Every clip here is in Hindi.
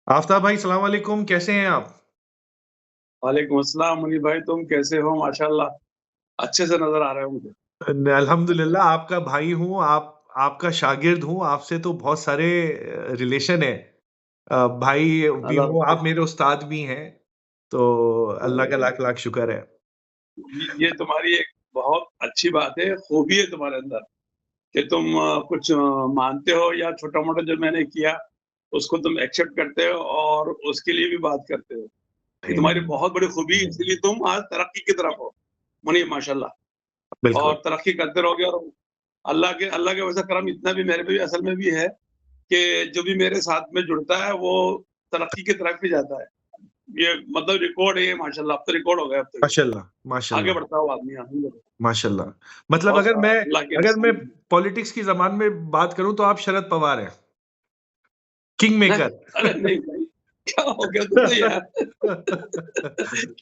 आफ्ताब भाई सलाम वालेकुम, कैसे हैं आप? वालेकुम अस्सलाम मुनीब भाई, तुम कैसे हो? माशाल्लाह अच्छे से नज़र आ रहे हो मुझे। अल्हम्दुलिल्लाह आपका भाई हूँ, आप आपका शागिर्द हूँ, आपसे तो बहुत सारे रिलेशन है। भाई भी अल्लाह हूँ, रखे। आप मेरे उस्ताद भी हैं, तो अल्लाह का हाँ, लाख-लाख शुक्र है। ये तुम्हारी एक बहुत अच्छी बात है, खूबी है तुम्हारे अंदर कि तुम कुछ मानते हो या छोटा-मोटा जो मैंने किया, उसको तुम एक्सेप्ट करते हो और उसके लिए भी बात करते हो। ये नहीं, तुम्हारी नहीं, बहुत बड़ी खूबी है, इसलिए तुम आज तरक्की की तरफ हो, मुनीब माशाल्लाह। बिल्कुल। और तरक्की करते रहोगे और अल्लाह का वैसा करम इतना भी मेरे पे भी असल में भी है कि जो भी मेरे साथ में जुड़ता है, वो तरक्की की तरफ ही जाता है। ये मतलब रिकॉर्ड है ये माशाल्लाह, अब तो रिकॉर्ड हो गया अब तो ये। माशाल्लाह, आगे माशाल्लाह, बढ़ता हुआ आदमी है अल्हम्दुलिल्लाह। माशाल्लाह। मतलब बहुत अल्लाह की अगर मैं एहसान है। पॉलिटिक्स की ज़बान में बात करूँ तो आप शरद पवार हैं, किंग ना मेकर। अरे नहीं भाई, क्या हो गया तुमसे यार?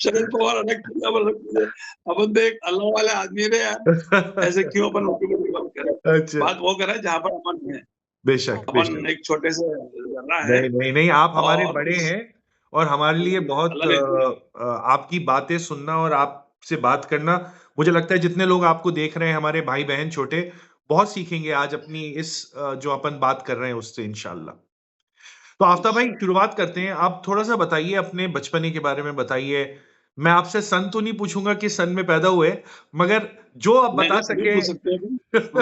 शरद पवार अलग चीज़ अब अलग चीज़ है। अपन तो एक अल्लाह वाले आदमी है यार, ऐसे क्यों अपन ऊटी-पूटी बात करें? अच्छा, बात वो करें जहाँ पर अपन हैं। बेशक, बेशक। अपन एक छोटे से ज़र्रा हैं नहीं, नहीं, नहीं, आप हमारे और बड़े उस हैं और हमारे लिए बहुत अल्लाह ने आपकी बातें सुनना और आपसे बात करना, मुझे लगता है जितने लोग आपको देख रहे हैं, हमारे भाई-बहन छोटे, बहुत सीखेंगे आज अपनी इस जो अपन बात कर रहे हैं उससे इंशाअल्लाह। तो आफ़ताब भाई इंशाअल्लाह। शुरुआत करते हैं, आप थोड़ा-सा बताइए अपने बचपने के बारे में बताइए। मैं आपसे सन तो नहीं पूछूँगा किस सन में पैदा हुए, मगर जो आप नहीं, बता नहीं सभी सकें। पूछ सकते हो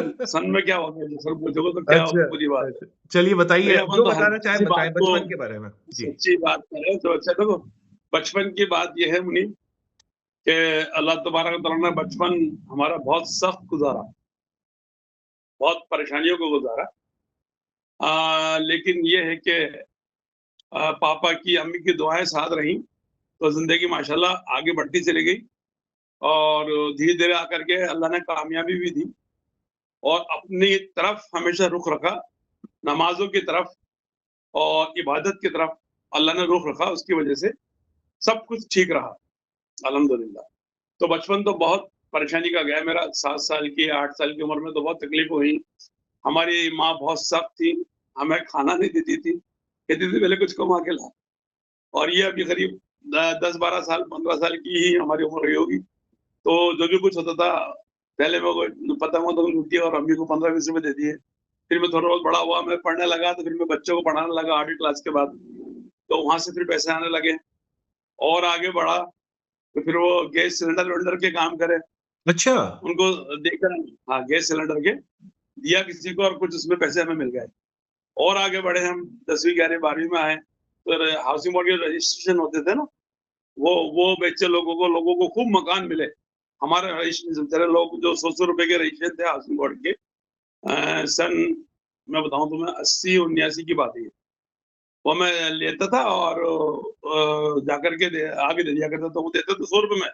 तुम। सन में क्या हो गया? जो सन पूछोगे तो क्या अच्छा, बुरी बात है? अच्छा। चलिए बताइए, नहीं अपन जो तो बताना चाहें हल्की-सी बताएँ, बात को बचपन के बारे में। जी। सच्ची बात करें तो अच्छा देखो, बचपन की बात ये है मुनीब कि अल्लाह तबारक व तआला ने बचपन हमारा बहुत सख्त गुज़ारा, बहुत परेशानियों को गुज़ारा। लेकिन ये है कि पापा की, अम्मी की दुआएँ साथ रहीं, तो ज़िंदगी माशाल्लाह आगे बढ़ती चली गई और धीरे-धीरे आकर के अल्लाह ने कामयाबी भी दी और अपनी तरफ हमेशा रुख रखा, नमाज़ों की तरफ और इबादत की तरफ अल्लाह ने रुख रखा, उसकी वजह से सब कुछ ठीक रहा, अल्हम्दुलिल्लाह। तो बचपन तो बहुत परेशानी का गया मेरा, 7 साल की, 8 साल की उम्र में तो बहुत तकलीफ़ हुई। हमारी माँ बहुत सख्त थी, हमें खाना नहीं देती थी, कहती थी पहले कुछ कमा के ला। और ये अभी करीब 10-12 साल, 15 साल की ही हमारी उम्र हुई होगी। तो जो भी कुछ होता था, पहले मेरे को पता हुआ तो रोटी और अम्मी को 15-20 रुपए दे दिए। फिर मैं थोड़ा बहुत बड़ा हुआ, मैं पढ़ने लगा, तो फिर मैं बच्चों को पढ़ाने लगा 8वीं क्लास के बाद। तो वहाँ से फिर पैसे आने लगे और आगे बढ़ा, तो फिर वो गैस सिलेंडर-विलेंडर के काम करे, अच्छा! उनको देकर हाँ, गैस सिलेंडर के दिया किसी को और कुछ उसमें पैसे हमें मिल गए। और आगे बढ़े हम 10वीं, 11वीं, 12वीं में आए, तो हाउसिंग बोर्ड के रजिस्ट्रेशन होते थे ना, वो बेचे लोगों को खूब मकान मिले। हमारे रजिस्ट्रेशन तेरे लोग जो 100-100 रुपए के रजिस्ट्रेशन थे हाउसिंग बोर्ड के, सन मैं बताऊँ तुम्हें 80-79 की बात है ये। वो मैं लेता था और जाकर के आगे दे दिया करता था, वो देते थे 100 रुपए में।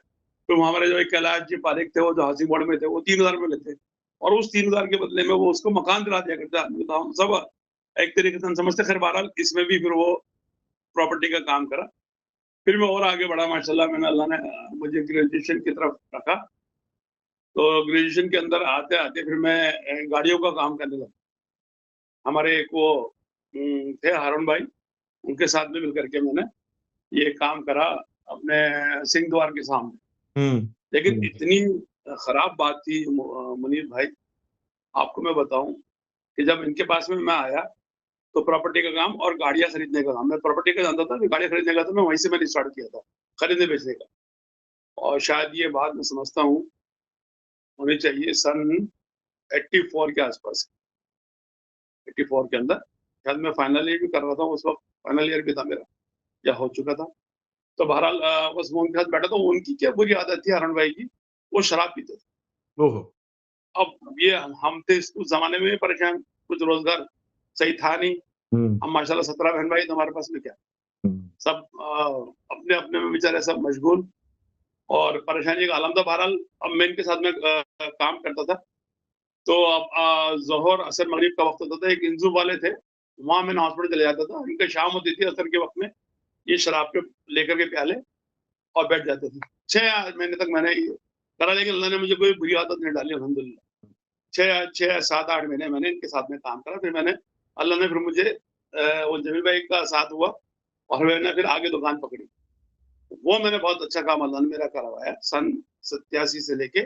तो हमारे जो एक कैलाश जी पारेख थे, वो जो हाउसिंग बोर्ड में थे, वो 3000 में लेते और उस 3000 के बदले में वो उसको मकान दिला दिया करते आदमी को। तो हम सब एक तरीके से हम समझते, खैर बहरहाल इसमें भी फिर वो प्रॉपर्टी का काम करा। फिर मैं और आगे बढ़ा माशाल्लाह, मैंने अल्लाह ने मुझे ग्रेजुएशन की तरफ रखा। तो ग्रेजुएशन के अंदर आते-आते फिर मैं गाड़ियों का काम करने लगा। हमारे एक वो थे हारून भाई, उनके साथ में मिल कर के मैंने ये काम करा अपने सिंह द्वार के सामने। हुँ, लेकिन हुँ। इतनी खराब बात थी मुनीर भाई, आपको मैं बताऊँ कि जब इनके पास में मैं आया, तो प्रॉपर्टी का काम और गाड़ियाँ खरीदने का काम, मैं प्रॉपर्टी का जानता था, गाड़ियाँ खरीदने का था, मैं वहीं से मैंने स्टार्ट किया था, खरीदने-बेचने का। और शायद ये बात मैं समझता हूँ होनी चाहिए सन 84 के आस-पास, 84 के अंदर, शायद मैं फाइनल ईयर भी कर रहा था उस वक़्त, फाइनल ईयर भी था मेरा या हो चुका था। तो बहरहाल बस मैं उनके साथ बैठा, तो उनकी क्या बुरी आदत थी हारून भाई की, वो शराब पीते थे। ओहो! अब ये हम थे उस ज़माने में भी परेशान, कुछ रोज़गार सही था नहीं। हुँ, हम माशाल्लाह 17 बहन भाई, तो हमारे पास में क्या, हुँ। सब अपने-अपने में बेचारे सब मशगूल और परेशानी का आलम था। बहरहाल अब मैं इनके साथ में काम करता था। तो अब ज़ोहर, असर, मगरिब का वक़्त होता था, एक इंज़ू वाले थे, वहाँ मैं नमाज़ पढ़ने चले जाता था। इनकी शाम होती थी असर के वक़्त में, ये शराब के लेकर के प्याले और बैठ जाते थे। 6 महीने तक मैंने ये करा, लेकिन अल्लाह ने मुझे कोई बुरी आदत नहीं डाली अल्हम्दुलिल्लाह। 6 7-8 महीने मैंने इनके साथ में काम करा, फिर मैंने अल्लाह ने फिर मुझे वो जमील भाई का साथ हुआ, और मैंने फिर आगे दुकान पकड़ी। वो मैंने बहुत अच्छा काम अल्लाह ने मेरा करवाया सन 87 से लेके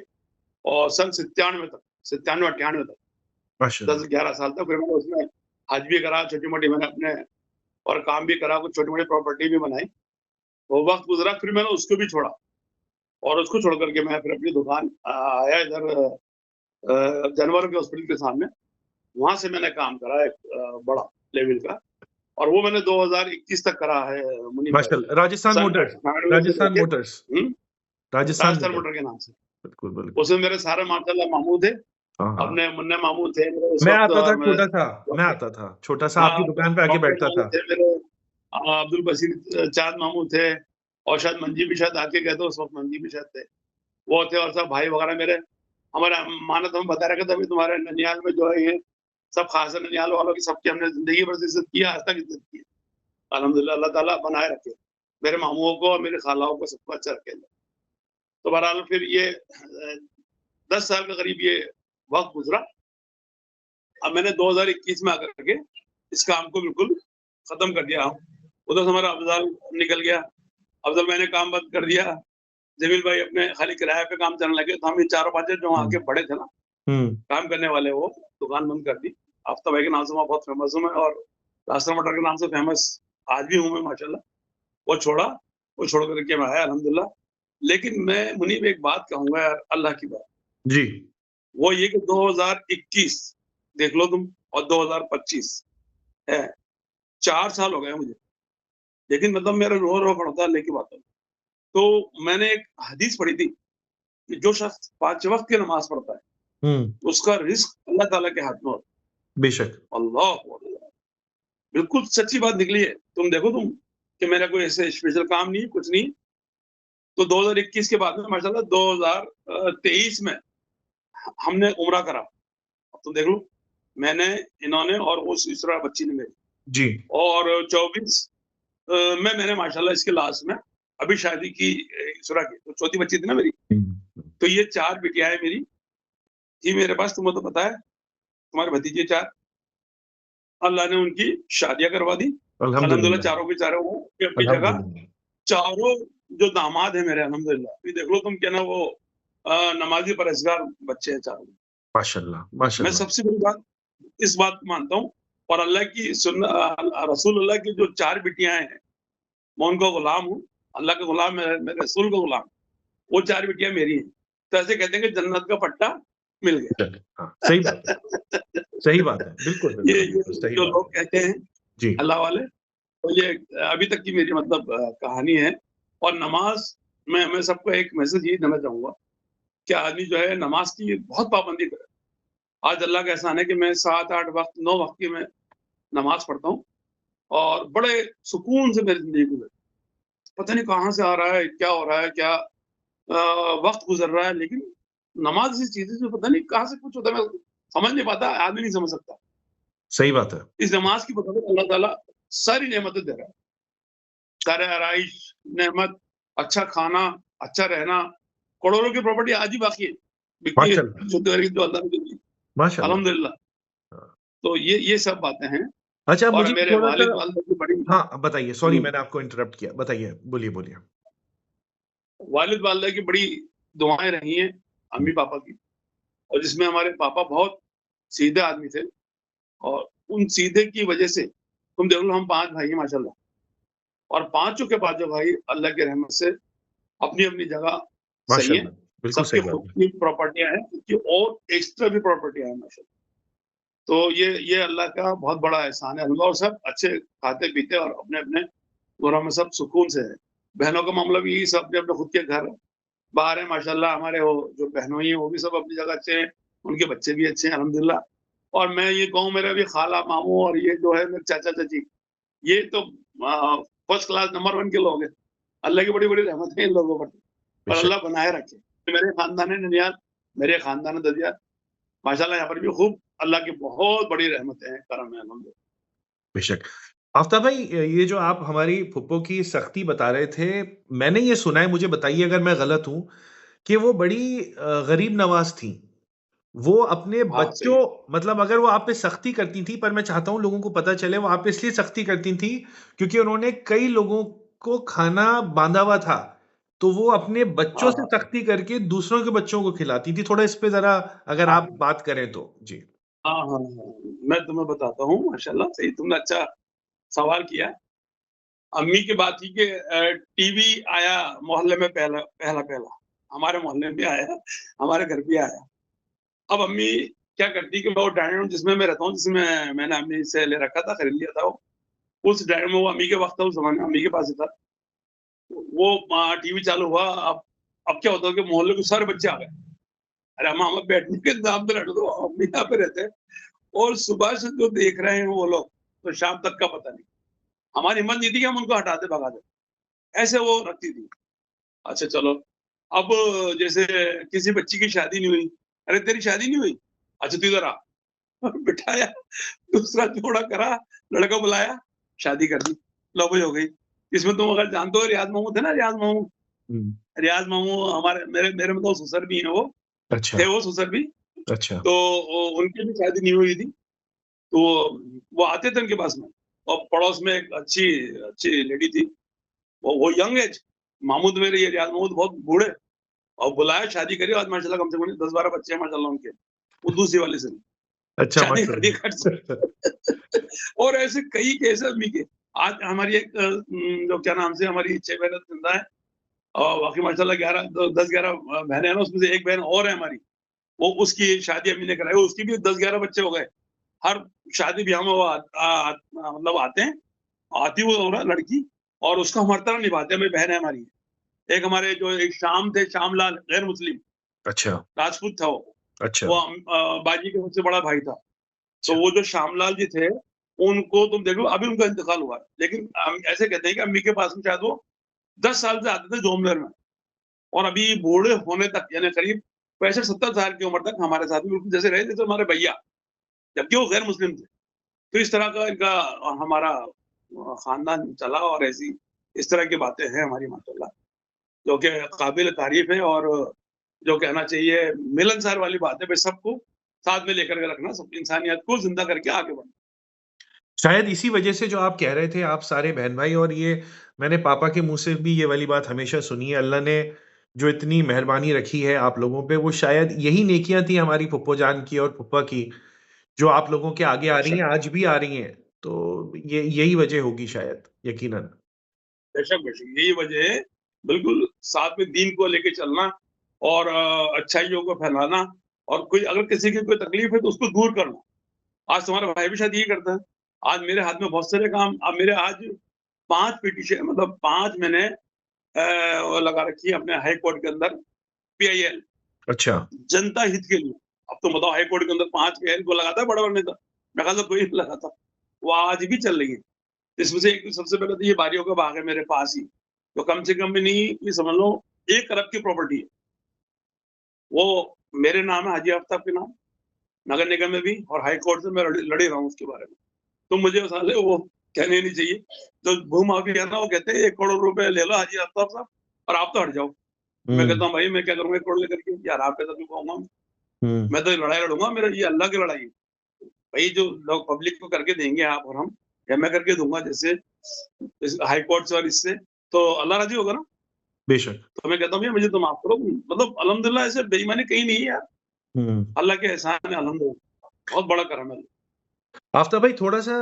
और सन 97 तक, 97-98 तक, माशाल्लाह। 10-11 साल तक। फिर मैंने उसमें हज भी करा, छोटी-मोटी मैंने अपने और काम भी करा, कुछ छोटी-मोटी प्रॉपर्टी भी बनाई। वो वक़्त गुज़रा, फिर मैंने उसको भी छोड़ा और उसको छोड़ कर के मैं फिर अपनी दुकान आया इधर जानवरों के हॉस्पिटल के सामने। वहाँ से मैंने काम करा एक बड़ा लेवल का और वो मैंने 2021 तक करा है मुनीब भाई। माशाल्लाह। राजस्थान सन मोटर्स, 98 से राजस्थान लेके Motors, Rajasthan Rajasthan Motors. Motor के नाम से। बिल्कुल, बिल्कुल। उसमें मेरे सारे माशाल्लाह मामू थे, हाँ, हाँ। अपने मुन्ना मामू थे मेरे उस मैं वक़्त आता था और मैं छोटा-सा, मैं आता था। छोटा-सा हाँ, आपकी दुकान पे आके डॉक्टर बैठता मामू था। थे मेरे, अब्दुल बशीर चाँद मामू थे और शायद मंजी भी शायद आके गए थे उस वक़्त, मंजी भी शायद थे। वो थे और सब भाई वगैरह मेरे, हमारा माना तो हम बता रहे थे अभी तुम्हारे ननिहाल में जो है ये सब खास है, ननिहाल वालों की सबकी हमने ज़िंदगी भर से इज़्ज़त की है, आज तक इज़्ज़त की है। अल्हम्दुलिल्लाह अल्लाह ताला बनाए रखे। मेरे मामूओं को और मेरी खालाओं को सबको अच्छा रखे। तो बहरहाल फिर ये 10 साल के करीब ये वक़्त गुज़रा। अब मैंने 2021 में आकर के इस काम को बिल्कुल खत्म कर दिया। उधर से हमारा अफ़ज़ल निकल गया, अफ़ज़ल मैंने काम बंद कर दिया। जमील भाई अपने खाली किराए पे काम चलने लगे, तो हम ये चारों पाँच जो हुँ। आगे बढ़े थे ना, हुँ। काम करने वाले, वो दुकान बंद कर दी। आफ्ताब भाई के नाम से वहाँ बहुत फ़ेमस हूँ मैं और रास्ता मटर के नाम से फ़ेमस आज भी हूँ मैं माशाल्लाह। वो छोड़ा, वो छोड़ कर के मैं आया अल्हम्दुलिल्लाह। लेकिन मैं मुनीब एक बात कहूँगा यार, अल्लाह की बात, जी। वो ये कि 2021 देख लो तुम और 2025 है, 4 साल हो गए मुझे। लेकिन मतलब मेरा रो-रो पड़ता है अल्लाह की बातों में। तो मैंने एक हदीस पढ़ी थी कि जो शख़्स 5 वक़्त की नमाज़ पढ़ता है, हुँ। उसका रिज़्क अल्लाह ताला के हाथ में होता बेशक। है। अल्लाहु अकबर! बिल्कुल सच्ची बात निकली है। तुम देखो कि मेरा कोई ऐसे स्पेशल काम नहीं है, कुछ नहीं। तो 2021 के बाद में माशाल्लाह 2023 में हमने उम्रा करा। अब तुम देख लो, मैंने, इन्होंने और वो दूसरा बच्ची ने मेरी, जी। और 24 में मैंने माशाल्लाह इसके लास्ट में अभी शादी की, इस्रा की, तो चौथी बच्ची थी ना मेरी। हुँ। तो ये 4 बिटियाँ हैं मेरी, थी मेरे पास, तुम्हें तो पता है, तुम्हारे भतीजे 4, अल्लाह ने उनकी शादियाँ करवा दी। अल्हम्दुलिल्लाह अल्हम्दुलिल्लाह। चारों के चारों वो अपनी जगह, अल्हम्दुलिल्लाह। चारों जो दामाद हैं मेरे अल्हम्दुलिल्लाह, ये देख लो तुम क्या ना वो नमाज़ी परहेज़गार बच्चे हैं चारों। माशाल्लाह, मैं माशाल्लाह। सबसे बड़ी बात इस बात को मानता हूँ और अल्लाह की रसूलुल्लाह की जो 4 बिटियाँ हैं, मैं उनका गुलाम हूँ, अल्लाह का गुलाम है, मेरे रसूल का गुलाम। वो 4 बिटियाँ मेरी हैं। तो ऐसे कहते हैं कि जन्नत का पट्टा मिल गया। चलिए, हाँ, सही बात है। सही बात है। बिल्कुल, ये बिल्कुल, ये बिल्कुल सही जो बात लोग है। कहते हैं जी। अल्लाह वाले, तो ये अभी तक की मेरी मतलब कहानी है। और नमाज़ में मैं सबको एक मैसेज यही देना चाहूँगा कि आदमी जो है नमाज़ की बहुत पाबंदी करे। आज अल्लाह का एहसान है कि मैं 7-8 वक़्त, 9 वक़्त की मैं नमाज़ पढ़ता हूँ और बड़े सुकून से मेरी ज़िंदगी गुज़रती है। पता नहीं कहाँ से आ रहा है, क्या हो रहा है, क्या वक़्त गुज़र रहा है, लेकिन नमाज़ ऐसी चीज़ है जो पता नहीं कहाँ से कुछ होता है, मैं समझ नहीं पाता, आदमी नहीं समझ सकता। सही बात है। इस नमाज़ की बदौलत अल्लाह ताला सारी नेमतें दे रहा है। सारे आराइश, नेमत, अच्छा खाना, अच्छा रहना, करोड़ों की प्रॉपर्टी आज ही बाकी है, बिकनी है, माशाल्लाह, जो अल्लाह ने दी है। माशाल्लाह। अल्हम्दुलिल्लाह। हाँ। तो ये सब बातें हैं। अच्छा और मुझे मेरे थोड़ा-सा वालिद वालिदा की बड़ी हाँ, बताइए सॉरी हुँ, मैंने आपको इंटरप्ट किया। बताइए, बोलिए, बोलिए। वालिद वालिदा की बड़ी दुआएँ रही हैं, हुँ। अम्मी-पापा की, और जिसमें हमारे पापा बहुत सीधे आदमी थे और उन सीधे की वजह से तुम देख लो हम 5 भाई हैं माशाल्लाह, और पाँचों के पाँचों भाई अल्लाह की रहमत से अपनी-अपनी जगह सही हैं। माशाल्लाह, बिल्कुल सबकी सही बात खुद है। की प्रॉपर्टियाँ हैं, सबकी और एक्स्ट्रा भी प्रॉपर्टियाँ हैं माशाल्लाह। तो ये अल्लाह का बहुत बड़ा एहसान है। और सब अच्छे खाते-पीते और अपने-अपने घरों में सब सुकून से है। बहनों का मामला भी यही, सब अपने-अपने खुद के घर बाहर हैं माशाल्लाह। हमारे वो जो बहनोई हैं, वो भी सब अपनी जगह अच्छे हैं, उनके बच्चे भी अच्छे हैं अल्हम्दुलिल्लाह। और मैं ये कहूँ, मेरा भी खाला, मामू और ये जो है मेरे चाचा-चाची, ये तो फर्स्ट क्लास नंबर 1 के लोग हैं। अल्लाह की बड़ी-बड़ी रहमत है इन लोगों पर, और बेशक, अल्लाह बनाए रखे। मेरे खानदान है ननिहाल, मेरे खानदान है ददिया, माशाल्लाह यहाँ पर भी खूब अल्लाह की बहुत बड़ी रहमतें हैं, करम है अल्हम्दुलिल्लाह। बेशक। आफ्ताब भाई ये जो आप हमारी फुप्पो की सख्ती बता रहे थे, मैंने ये सुना है, मुझे बताइए अगर मैं गलत हूँ, कि वो बड़ी गरीब नवाज़ थीं। वो अपने हाँ बच्चों, सही। मतलब अगर वो आप पे सख्ती करती थी, पर मैं चाहता हूँ लोगों को पता चले वो आप पे इसलिए सख्ती करती थी क्योंकि उन्होंने कई लोगों को खाना बांधा हुआ था, तो वो अपने हाँ बच्चों से हाँ सख्ती करके दूसरों के बच्चों को खिलाती थी। थोड़ा इस पे जरा अगर हाँ आप बात करें तो जी। हाँ हाँ हाँ। मैं तुम्हें बताता हूँ, माशाल्लाह सही तुमने अच्छा सवाल किया। अम्मी की बात थी कि टीवी आया मोहल्ले में पहला पहला पहला, हमारे मोहल्ले में आया, हमारे घर भी आया। अब अम्मी क्या करती कि वो डाइनिंग रूम जिसमें मैं रहता हूँ, जिसमें मैंने अम्मी से ले रखा था, खरीद लिया था वो, उस डाइनिंग रूम वो अम्मी के वक्त था, उस जमाने में अम्मी के पास ही था। वो टीवी चालू हुआ। अब क्या होता है कि मोहल्ले के सारे बच्चे आ गए, अरे अम्मा हमें बैठने के दाम पे रख दो, अम्मी यहाँ पे रहते हैं। और सुबह से जो देख रहे हैं वो लोग, तो शाम तक का पता नहीं। हमारी हिम्मत नहीं थी कि हम उनको हटाते भगाते, ऐसे वो रखती थी। अच्छा चलो, अब जैसे किसी बच्ची की शादी नहीं हुई, अरे तेरी शादी नहीं हुई, अच्छा तू इधर आ। बिठाया, दूसरा जोड़ा करा, लड़का बुलाया, शादी कर दी, लो भाई हो गई। इसमें तुम अगर जानते हो रियाज मामू थे ना, रियाज मामू, हुँ। रियाज मामू हमारे मेरे मेरे मतलब ससुर भी हैं वो, अच्छा, थे वो ससुर भी। अच्छा। तो उनकी भी शादी नहीं हुई थी, तो वो आते थे उनके पास में। और पड़ोस में एक अच्छी अच्छी लेडी थी, वो यंग एज, मामूद मेरे ये रियाज मामूद बहुत बूढ़े, और बुलाया, शादी करी, आज माशाल्लाह कम से कम 10-12 बच्चे हैं माशाल्लाह उनके, वो दूसरी वाले से अच्छा, शादी कर दी खट से। माशाअल्लाह। और ऐसे कई केस है अम्मी के। आज हमारी एक जो क्या नाम से हमारी 6 बहनें जिंदा है, और बाकी माशाल्लाह 11 10-11 बहनें हैं ना, उसमें से एक बहन और है हमारी, वो उसकी शादी अम्मी ने कराई, उसकी भी 10-11 बच्चे हो गए। हर शादी ब्याह में वो मतलब आते हैं, आती वो औरत लड़की, और उसका हम हर तरह निभाते हैं, मेरी बहन है हमारी। एक हमारे जो एक शाम थे, श्याम लाल गैर मुस्लिम अच्छा, राजपूत था वो। अच्छा, वो बाजी का सबसे बड़ा भाई था। तो अच्छा। वो जो श्यामलाल जी थे, उनको तुम देख लो, अभी उनका इंतकाल हुआ है। लेकिन हम ऐसे कहते हैं कि अम्मी के पास में शायद वो 10 साल से आते थे जोमनेर में, और अभी बूढ़े होने तक, यानी करीब 65-70 साल की उम्र तक हमारे साथ में बिल्कुल जैसे रहे जैसे हमारे भैया, जबकि वो गैर मुस्लिम थे। तो इस तरह का इनका हमारा खानदान चला, और ऐसी इस तरह की बातें हैं हमारी माशाल्लाह, जो कि काबिल तारीफ है, और जो कहना चाहिए मिलनसार वाली बात है भाई, सबको साथ में लेकर के रखना, सब इंसानियत को जिंदा करके आगे बढ़ना। शायद इसी वजह से जो आप कह रहे थे आप सारे बहन-भाई, और ये मैंने पापा के मुँह से भी ये वाली बात हमेशा सुनी है, अल्लाह ने जो इतनी मेहरबानी रखी है आप लोगों पे, वो शायद यही नेकियाँ थी हमारी फूफो जान की और फूफा की, जो आप लोगों के आगे आ रही बेशक हैं, आज भी आ रही हैं। तो ये यही वजह होगी शायद, यकीनन। बेशक बेशक, यही वजह है। बिल्कुल साथ में दीन को लेके चलना, और अच्छाइयों को फैलाना, और कोई अगर किसी की कोई तकलीफ है तो उसको दूर करना। आज तुम्हारा भाई भी शायद यही करता है। आज मेरे हाथ में बहुत सारे काम, अब मेरे आज 5 पिटीशन, मतलब 5 मैंने वो लगा रखी है अपने हाई कोर्ट के अंदर, पीआईएल, अच्छा। जनता हित के लिए। अब तुम बताओ, हाई कोर्ट के अंदर 5 पीआईएल को लगाता है बड़ा-बड़ा नेता? मेरे ख्याल से कोई नहीं लगाता। वो आज भी चल रही है। इसमें से एक, सबसे पहले तो ये बारियों का बाग है मेरे पास ही, तो कम से कम भी नहीं, ये समझ लो 1 अरब की प्रॉपर्टी है। वो मेरे नाम है, हाजी आफ्ताब के नाम, नगर निगम में भी, और हाई कोर्ट से मैं लड़ ही रहा हूँ उसके बारे में। तो मुझे साले वो कहने नहीं चाहिए। जो भूमाफिया है ना, वो कहते हैं 1 करोड़ रुपए ले लो हाजी आफ्ताब साहब, और आप तो हट जाओ। मैं हुँ, कहता हूँ भाई मैं क्या करूँगा 1 करोड़ लेकर के? यार आपके साथ क्यों कहूँगा मैं? हुँ। मैं तो लड़ाई लड़ूँगा, मेरा ये अल्लाह की लड़ाई है। भाई जो लोग पब्लिक को करके देंगे आप और हम, या मैं करके दूँगा, जैसे इस हाई कोर्ट से और इससे, तो अल्लाह राज़ी होगा ना? बेशक। तो मैं कहता हूँ भैया मुझे तो माफ़ करो, मतलब अल्हम्दुलिल्लाह ऐसे बेईमानी कहीं नहीं है यार। हुँ। अल्लाह के एहसान है अल्हम्दुलिल्लाह, बहुत बड़ा करम है। आफ्ताब भाई, थोड़ा-सा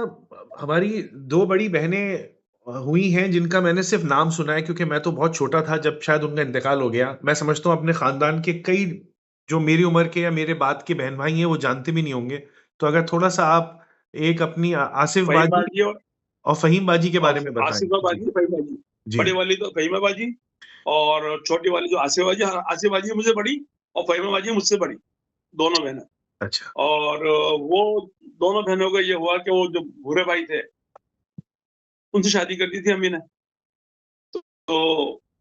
हमारी 2 बड़ी बहनें हुई हैं जिनका मैंने सिर्फ़ नाम सुना है क्योंकि मैं तो बहुत छोटा था जब शायद उनका इंतकाल हो गया। मैं समझता हूँ अपने ख़ानदान के कई जो मेरी उम्र के या मेरे बाद के बहन-भाई हैं वो जानते भी नहीं होंगे। तो अगर थोड़ा-सा आप एक अपनी आसिफ़ फ़हीम बाजी बाजी और फ़हीम बाजी के और बारे में बताएँ? आसिफ़ा जी, बाजी, फ़हीम बाजी। जी। बड़ी वाली तो फ़हीमा बाजी, और छोटी वाली जो आसिफ़ा बाजी, हाँ, आसिफ़ा बाजी मुझसे बड़ी, और फ़हीमा बाजी मुझसे बड़ी, दोनों बहनें। अच्छा। और वो दोनों बहनों का ये हुआ कि वो जो भूरे भाई थे, उनसे शादी कर दी थी अम्मी ने। तो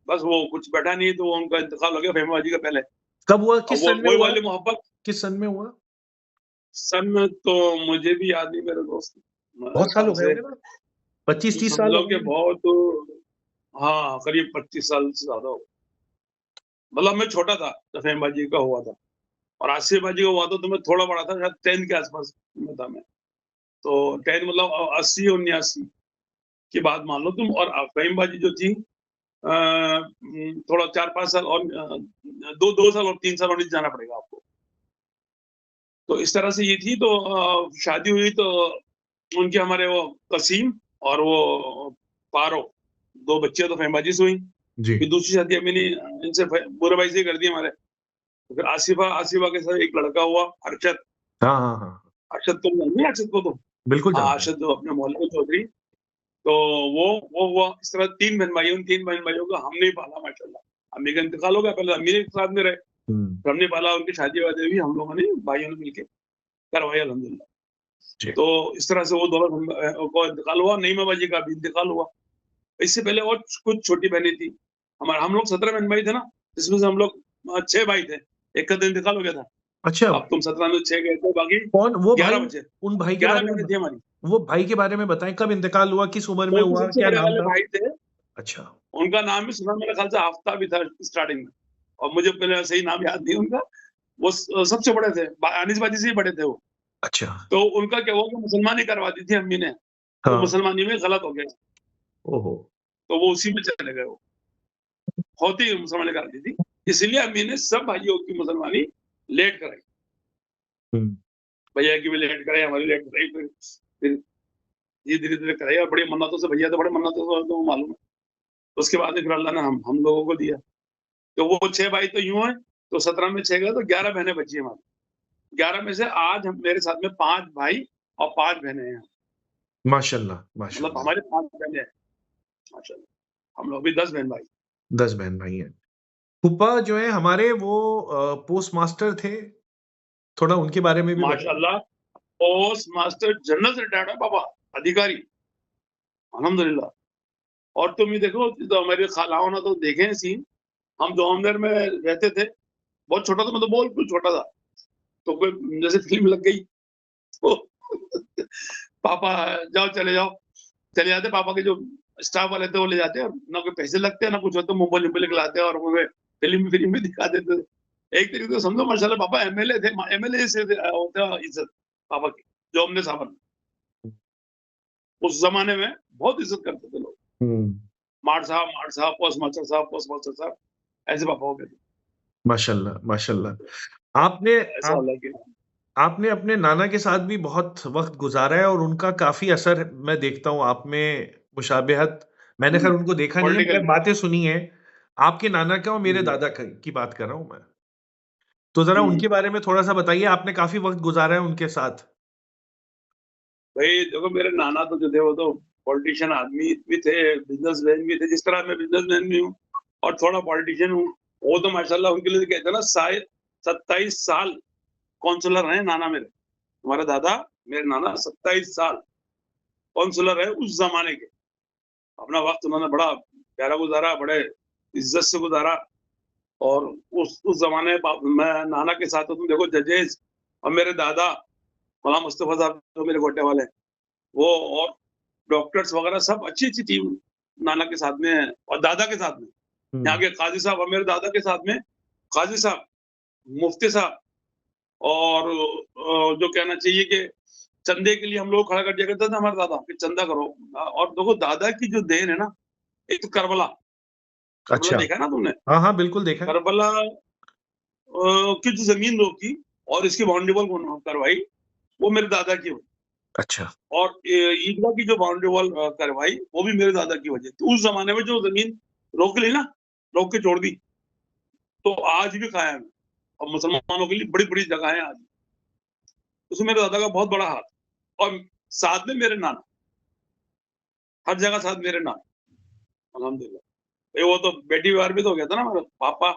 बस वो कुछ बैठा नहीं, तो उनका इंतकाल हो गया फ़हीमा बाजी का पहले। कब हुआ? अब किस वो सन में वही हुआ? वाली मोहब्बत। किस सन में हुआ? सन तो मुझे भी याद नहीं मेरे दोस्त, मेरे बहुत साल हो ख्याल गए से होंगे ना? 25-30 समझ साल हो लो गए कि होंगे? बहुत, हाँ, करीब 25 साल से ज़्यादा हो, मतलब मैं छोटा था जब फ़हीम बाजी का हुआ था। और आसिफ बाजी का हुआ तो मैं थोड़ा बड़ा था, शायद 10 के आसपास में था मैं। तो 10 मतलब 80 और 89 की बात मान लो तुम। और फहीम बाजी जो थी थोड़ा 4-5 साल और 2 साल और 3 साल और नीचे जाना पड़ेगा आपको। तो इस तरह से ये थी। तो शादी हुई तो उनके हमारे वो कसीम और वो पारो 2 बच्चियां तो फहीम बाजी से हुई। जी। फिर दूसरी शादी मैंने इनसे बुरे भाई से कर दी हमारे। फिर आसिफा के साथ एक लड़का हुआ अरशद। हाँ, हाँ, हाँ। अरशद को नहीं, अरशद को तो बिल्कुल हाँ, जानता हूँ। अरशद जो अपने मोहल्ले में चौधरी। तो वो हुआ इस तरह 3 बहन भाई, उन 3 बहन भाइयों को हमने ही पाला माशाल्लाह। अम्मी का इंतकाल हो गया, पहले अम्मी ने साथ में रहे, हुँ, फिर हमने पाला। उनकी शादी वादी भी हम लोगों ने भाइयों ने मिलके करवाई अल्हम्दुलिल्लाह। जी। तो इस तरह से वो दोनों को इंतकाल हुआ। नईमा बाजी का भी इंतकाल हुआ। इससे पहले और कुछ छोटी बहनें थी। हम लोग 17 बहन भाई थे ना, जिसमें से हम लोग 6 भाई थे। एक का तो इंतकाल हो गया था। अच्छा, अब तुम 17 में 6 गए थे, बाकी कौन वो 11 भाई? बचे। उन भाई के 11 बारे में बहनें थी हमारी। वो भाई के बारे में बताएँ, कब इंतकाल हुआ, किस उम्र में वो जो हुआ, सबसे क्या बड़े नाम वाले था? भाई थे, अच्छा, उनका नाम भी सुना मेरे ख्याल से आफ्ताब भी था स्टार्टिंग में। और मुझे पहले सही नाम याद नहीं उनका। वो सबसे बड़े थे, अनीस बाजी से ही बड़े थे वो। अच्छा। तो उनका क्या हुआ कि मुसलमानी करवा दी थी अम्मी ने, तो हाँ, मुसलमानी में गलत हो गया, ओहो! तो वो उसी में चले गए। वो होती ही मुसलमानी करा दी थी, इसलिए अम्मी ने सब भाइयों की मुसलमानी लेट कराई। हुँ, भैया की भी लेट कराई, हमारी लेट कराई। फिर ये धीरे धीरे कराई, और बड़ी मन्नतों से, भैया तो बड़े मन्नतों से, तो मालूम है। उसके बाद में फिर अल्लाह ने हम लोगों को दिया। तो वो 6 भाई तो यूं है, तो 17 में 6 गए तो 11 बहनें बची हमारी। 11 में से आज मेरे साथ में 5 भाई और 5 बहनें हैं। माशाल्लाह, मतलब माशाल्लाह। हमारे 5 बहनें हैं माशाल्लाह। हम लोग भी 10 बहन भाई। 10 बहन-भाई हैं। फूफा जो हैं हमारे वो पोस्ट मास्टर थे, थोड़ा उनके बारे में भी बताएँ? माशाल्लाह पोस्ट मास्टर जनरल से रिटायर्ड है पापा, अधिकारी अल्हम्दुलिल्लाह। और तुम ये देखो, तो हमारे खालाओं ने तो देखे हैं सीन। हम दोहमदर में रहते थे, बहुत छोटा था, मैं तो बिल्कुल छोटा था। तो कोई जैसे फिल्म लग गई तो पापा जाओ, चले जाओ, चले जाते। पापा के जो स्टाफ वाले थे वो ले जाते, और ना कोई पैसे लगते हैं ना कुछ होता, मोबाइल खिलाते और हमें फिल्म में दिखा देते थे। एक तरीके से समझो माशाल्लाह पापा एमएलए थे, एमएलए से होता इज्जत पापा की, जो हमने साहब उस जमाने में बहुत इज्जत करते थे लोग। हुँ, मार साहब, पोस्ट मास्टर साहब, ऐसे पापा हो गए थे। माशाल्लाह, माशाल्लाह। आपने ऐसा आप अल्लाह के आपने अपने नाना के साथ भी बहुत वक़्त गुज़ारा है और उनका काफ़ी असर मैं देखता हूँ आप में मुशाबिहत। मैंने ख़ैर उनको देखा नहीं है मगर पॉलिटिकली। बातें सुनी हैं। आपके नाना का और मेरे हुँ, दादा का की बात कर रहा हूँ मैं। तो ज़रा हुँ। उनके बारे में थोड़ा-सा बताइए, आपने काफ़ी वक़्त गुज़ारा है उनके साथ। भाई देखो, मेरे नाना तो जो थे वो तो पॉलिटिशियन आदमी भी थे, बिज़नेसमैन भी थे, जिस तरह मैं बिज़नेसमैन भी हूँ और थोड़ा पॉलिटिशियन हूँ। वो तो माशाल्लाह उनके लिए कहते हैं ना, शायद 27 साल काउंसलर रहे नाना मेरे। हमारे दादा, मेरे नाना 27 साल काउंसलर रहे उस ज़माने के। अपना वक़्त उन्होंने बड़ा प्यारा गुज़ारा, बड़े इज़्ज़त से गुज़ारा। और उस ज़माने में मैं नाना के साथ तो तुम देखो जजेस, और मेरे दादा गुलाम मुस्तफ़ा साहब जो मेरे गोटे वाले हैं, वो और डॉक्टर्स वगैरह सब अच्छी-अच्छी टीम नाना के साथ में है और दादा के साथ में। यहाँ हुँ, के काज़ी साहब और मेरे दादा के साथ में काज़ी साहब, मुफ्ती साहब, और जो कहना चाहिए कि चंदे के लिए हम लोग खड़ा कर दिया करता था हमारा दादा कि चंदा करो। और देखो दादा की जो देन है ना, एक तो करबला, करबला अच्छा। देखा है ना तुमने? हाँ, हाँ, बिल्कुल देखा है। करबला की जो ज़मीन रोकी और इसकी बाउंड्री वॉल करवाई, वो मेरे दादा की हुई। अच्छा, और ईदगाह की जो बाउंड्री वॉल करवाई, वो भी मेरे दादा की वजह। तो उस ज़माने में जो ज़मीन रोक ली ना, रोक के छोड़ दी, तो आज भी कायम है और मुसलमानों के लिए बड़ी-बड़ी जगहें हैं आज। उसमें मेरे दादा का बहुत बड़ा हाथ, और साथ में मेरे नाना, हर जगह साथ मेरे नाना, अल्हम्दुलिल्लाह। भई वो तो बेटी ब्याह भी तो हो गया था ना मेरे पापा।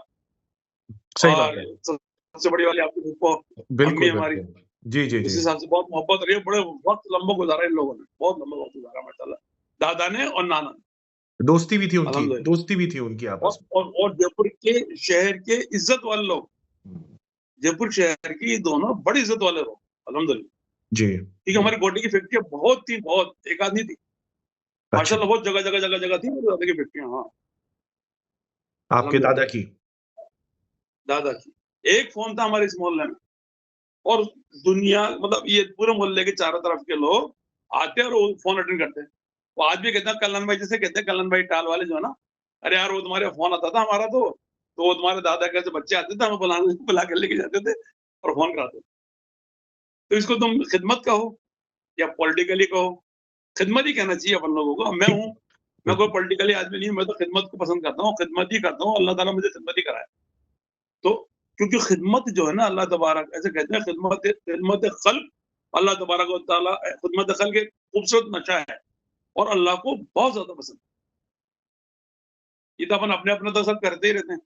सही बात और है। सबसे बड़ी वाली आपकी फूफो, अम्मी बिल्कुल, हमारी। बिल्कुल। जी, जी, इस जी। हिसाब से बहुत मोहब्बत रही है, बड़े वक़्त लंबा गुज़ारा इन लोगों ने, बहुत लंबा वक़्त गुज़ारा माशाल्लाह। दादा ने और नाना ने, दोस्ती भी थी उनकी, अल्हम्दुलिल्लाह। दोस्ती भी थी उनकी आपस में। और जयपुर के शहर के इज्जत वाले लोग, हुँ। जयपुर शहर की दोनों बड़ी इज्जत वाले लोग, अल्हम्दुलिल्लाह। जी, क्योंकि जी। हमारी गोटी की फैक्ट्रियाँ बहुत थी, बहुत, एक आध नहीं थी। अच्छा, माशाल्लाह बहुत जगह-जगह थी मेरे दादा की फैक्ट्रियाँ, हाँ, आपके दादा अल्हम्दुलिल्लाह, की। दादा की। एक फोन था हमारे इस मोहल्ले में, और दुनिया मतलब ये पूरे मोहल्ले के चारों तरफ के लोग आते हैं और वो फोन अटेंड करते हैं। वो आज भी कहते हैं कल्याण भाई, जैसे कहते हैं कल्याण भाई टाल वाले जो है ना, अरे यार वो तुम्हारे फोन आता था हमारा, तो वो तुम्हारे दादा के से बच्चे आते थे, हमें बुला कर लेके जाते थे और फोन कराते थे। तो इसको तुम खिदमत कहो या पॉलिटिकली कहो, खिदमत ही कहना चाहिए अपन लोगों को। अब मैं हूँ, मैं कोई बिल्कुल। पॉलिटिकली आदमी नहीं हूँ, मैं तो खिदमत को पसंद करता हूँ, खिदमत ही करता हूँ, अल्लाह ताला मुझे खिदमत ही कराए। तो क्योंकि खिदमत जो है ना, अल्लाह तबारक ऐसे कहते हैं, खिदमत खिदमत खल्क, अल्लाह तबारक व तआला खिदमत खल्क एक खूबसूरत नशा है और अल्लाह को बहुत ज़्यादा पसंद है। ये तो अपन अपने-अपने तो सब करते ही रहते हैं,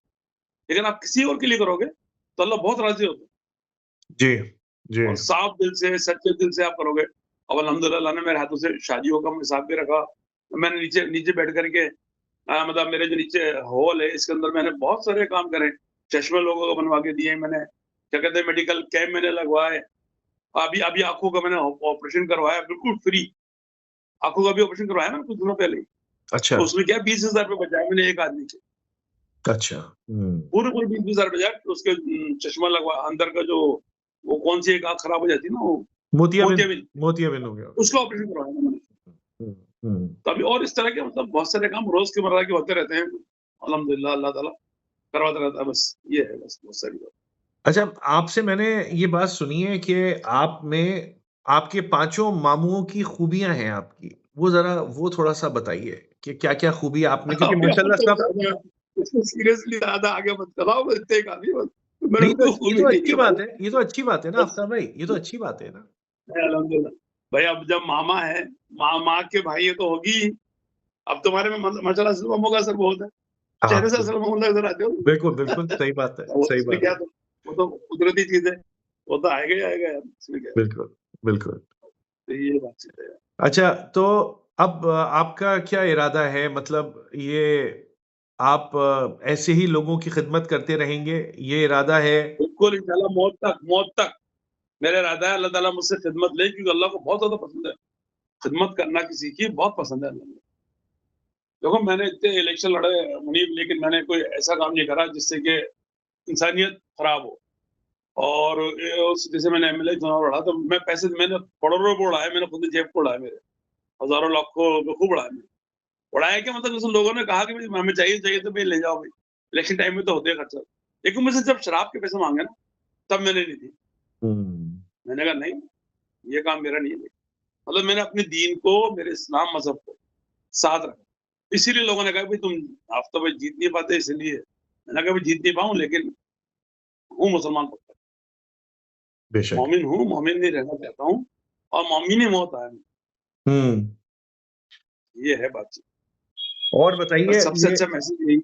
लेकिन आप किसी और के लिए करोगे, तो अल्लाह बहुत राज़ी होता है। जी, जी। और साफ दिल से, सच्चे दिल से आप करोगे। अब अल्हम्दुलिल्लाह अल्लाह ने मेरे हाथों से शादियों का हिसाब भी रखा। मैंने नीचे नीचे बैठ कर के मतलब मेरे जो नीचे हॉल है, इसके अंदर मैंने बहुत सारे काम करे। चश्मे लोगों को बनवा के दिए मैंने, क्या कहते हैं मेडिकल कैंप मैंने लगवाए। अभी अभी आँखों का मैंने ऑपरेशन करवाया बिल्कुल फ्री। आँखों का भी ऑपरेशन करवाया ना कुछ दिनों पहले ही। अच्छा, तो उसमें क्या 20,000 रुपए बचाए मैंने एक आदमी के। अच्छा। हुँ। पूरे-पूरे 20,000 बचाए। तो उसके चश्मा लगवा, अंदर का जो वो कौन-सी एक आँख खराब हो जाती है ना, वो मोतियाबिंद मोतियाबिंद, मोतियाबिंद हो गया। उसका ऑपरेशन करवाया था मैंने। हुँ, हुँ। तो अभी और इस तरह के मतलब बहुत सारे काम रोज़मर्रा के होते रहते हैं। अल्हम्दुलिल्लाह अल्लाह ताला करवाता रहता है, बस ये है बस बहुत सारी बात। अच्छा, आपसे मैंने ये बात सुनी है कि आप में आपके पाँचों मामुओं की खूबियाँ हैं आपकी। वो ज़रा वो थोड़ा-सा बताइए कि क्या-क्या खूबी आप में, क्योंकि अभी आप माशाल्लाह तो सब। ज़्यादा इसको सीरियसली ज़्यादा आगे मत चलाओ, बस इतने काफ़ी बस। मेरे नहीं में तो कोई ये खूबी तो नहीं अच्छी है भाई, बात है, ये तो अच्छी बात है ना बस आफ्ताब भाई, ये तो अच्छी बात है ना। है अल्हम्दुलिल्लाह। भाई अब जब मामा है, माँ के भाई है तो होगी ही। अब तुम्हारे में माशाल्लाह से मामों का असर बहुत है। हाँ, चेहरे से असर मामून नज़र आते हो तुम। बिल्कुल, बिल्कुल, सही बात है, वो सही इसमें बात क्या, है। तो वो तो कुदरती चीज़ है। वो तो आएगा ही आएगा यार, इसमें क्या है। बिल्कुल, बिल्कुल। तो ये बातचीत है। अच्छा, तो अब आपका क्या इरादा है? मतलब ये आप ऐसे ही लोगों की खिदमत करते रहेंगे, ये इरादा है? बिल्कुल इंशाल्लाह मौत तक मेरा इरादा है, अल्लाह ताला मुझसे खिदमत ले, क्योंकि अल्लाह को बहुत ज़्यादा पसंद है। खिदमत करना किसी की बहुत पसंद है अल्लाह को। देखो मैंने इतने इलेक्शन लड़े मुनीब, लेकिन मैंने कोई ऐसा काम नहीं करा जिससे कि इंसानियत खराब हो। और उस जैसे मैंने एमएलए चुनाव लड़ा, तो मैं पैसे मैंने करोड़ों रुपए उड़ाए, मैंने खुद जेब को उड़ाए मेरे। हज़ारों लाखों रुपए खूब उड़ाए मैंने। उड़ाया क्या मतलब, जैसे लोगों ने कहा कि भई हमें चाहिए तो भई ले जाओ भई। इलेक्शन टाइम में तो होते हैं खर्चा। लेकिन मुझसे जब शराब के पैसे माँगे ना, तब मैंने नहीं दी। हुँ। मैंने कहा नहीं, ये काम मेरा नहीं है। मतलब मैंने अपने दीन को, मेरे इस्लाम मज़हब को साथ रखा। इसीलिए लोगों ने कहा भई तुम, आप तो भाई जीत नहीं पाते इसलिए। मैंने कहा भई जीत नहीं पाऊँ, लेकिन हूँ मुसलमान पक्का। बेशक। मोमिन हूँ, मोमिन ही रहना चाहता हूँ और मोमिन ही मौत आया। हुँ। ये है बातचीत। और बताइए बस सबसे ये। अच्छा मैसेज यही है।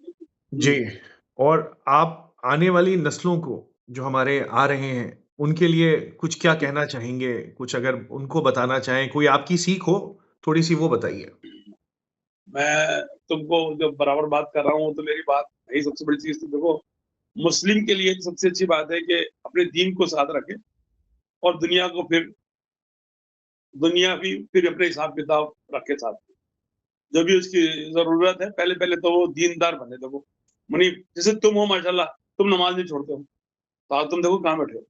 जी। हुँ। और आप आने वाली नस्लों को, जो हमारे आ रहे हैं, उनके लिए कुछ क्या कहना चाहेंगे? कुछ अगर उनको बताना चाहें, कोई आपकी सीख हो, थोड़ी-सी वो बताइए? मैं तुमको जब बराबर बात कर रहा हूँ, तो मेरी बात यही सबसे बड़ी चीज़ तो देखो, मुस्लिम के लिए सबसे अच्छी बात है कि अपने दीन को साथ रखे और दुनिया भी फिर अपने हिसाब-किताब रखे साथ में। जो भी उसकी ज़रूरत है, पहले-पहले तो वो दीनदार बने देखो। मुनीब जैसे तुम हो माशाल्लाह, तुम नमाज़ नहीं छोड़ते हो, तो आज तुम देखो कहाँ बैठे हो,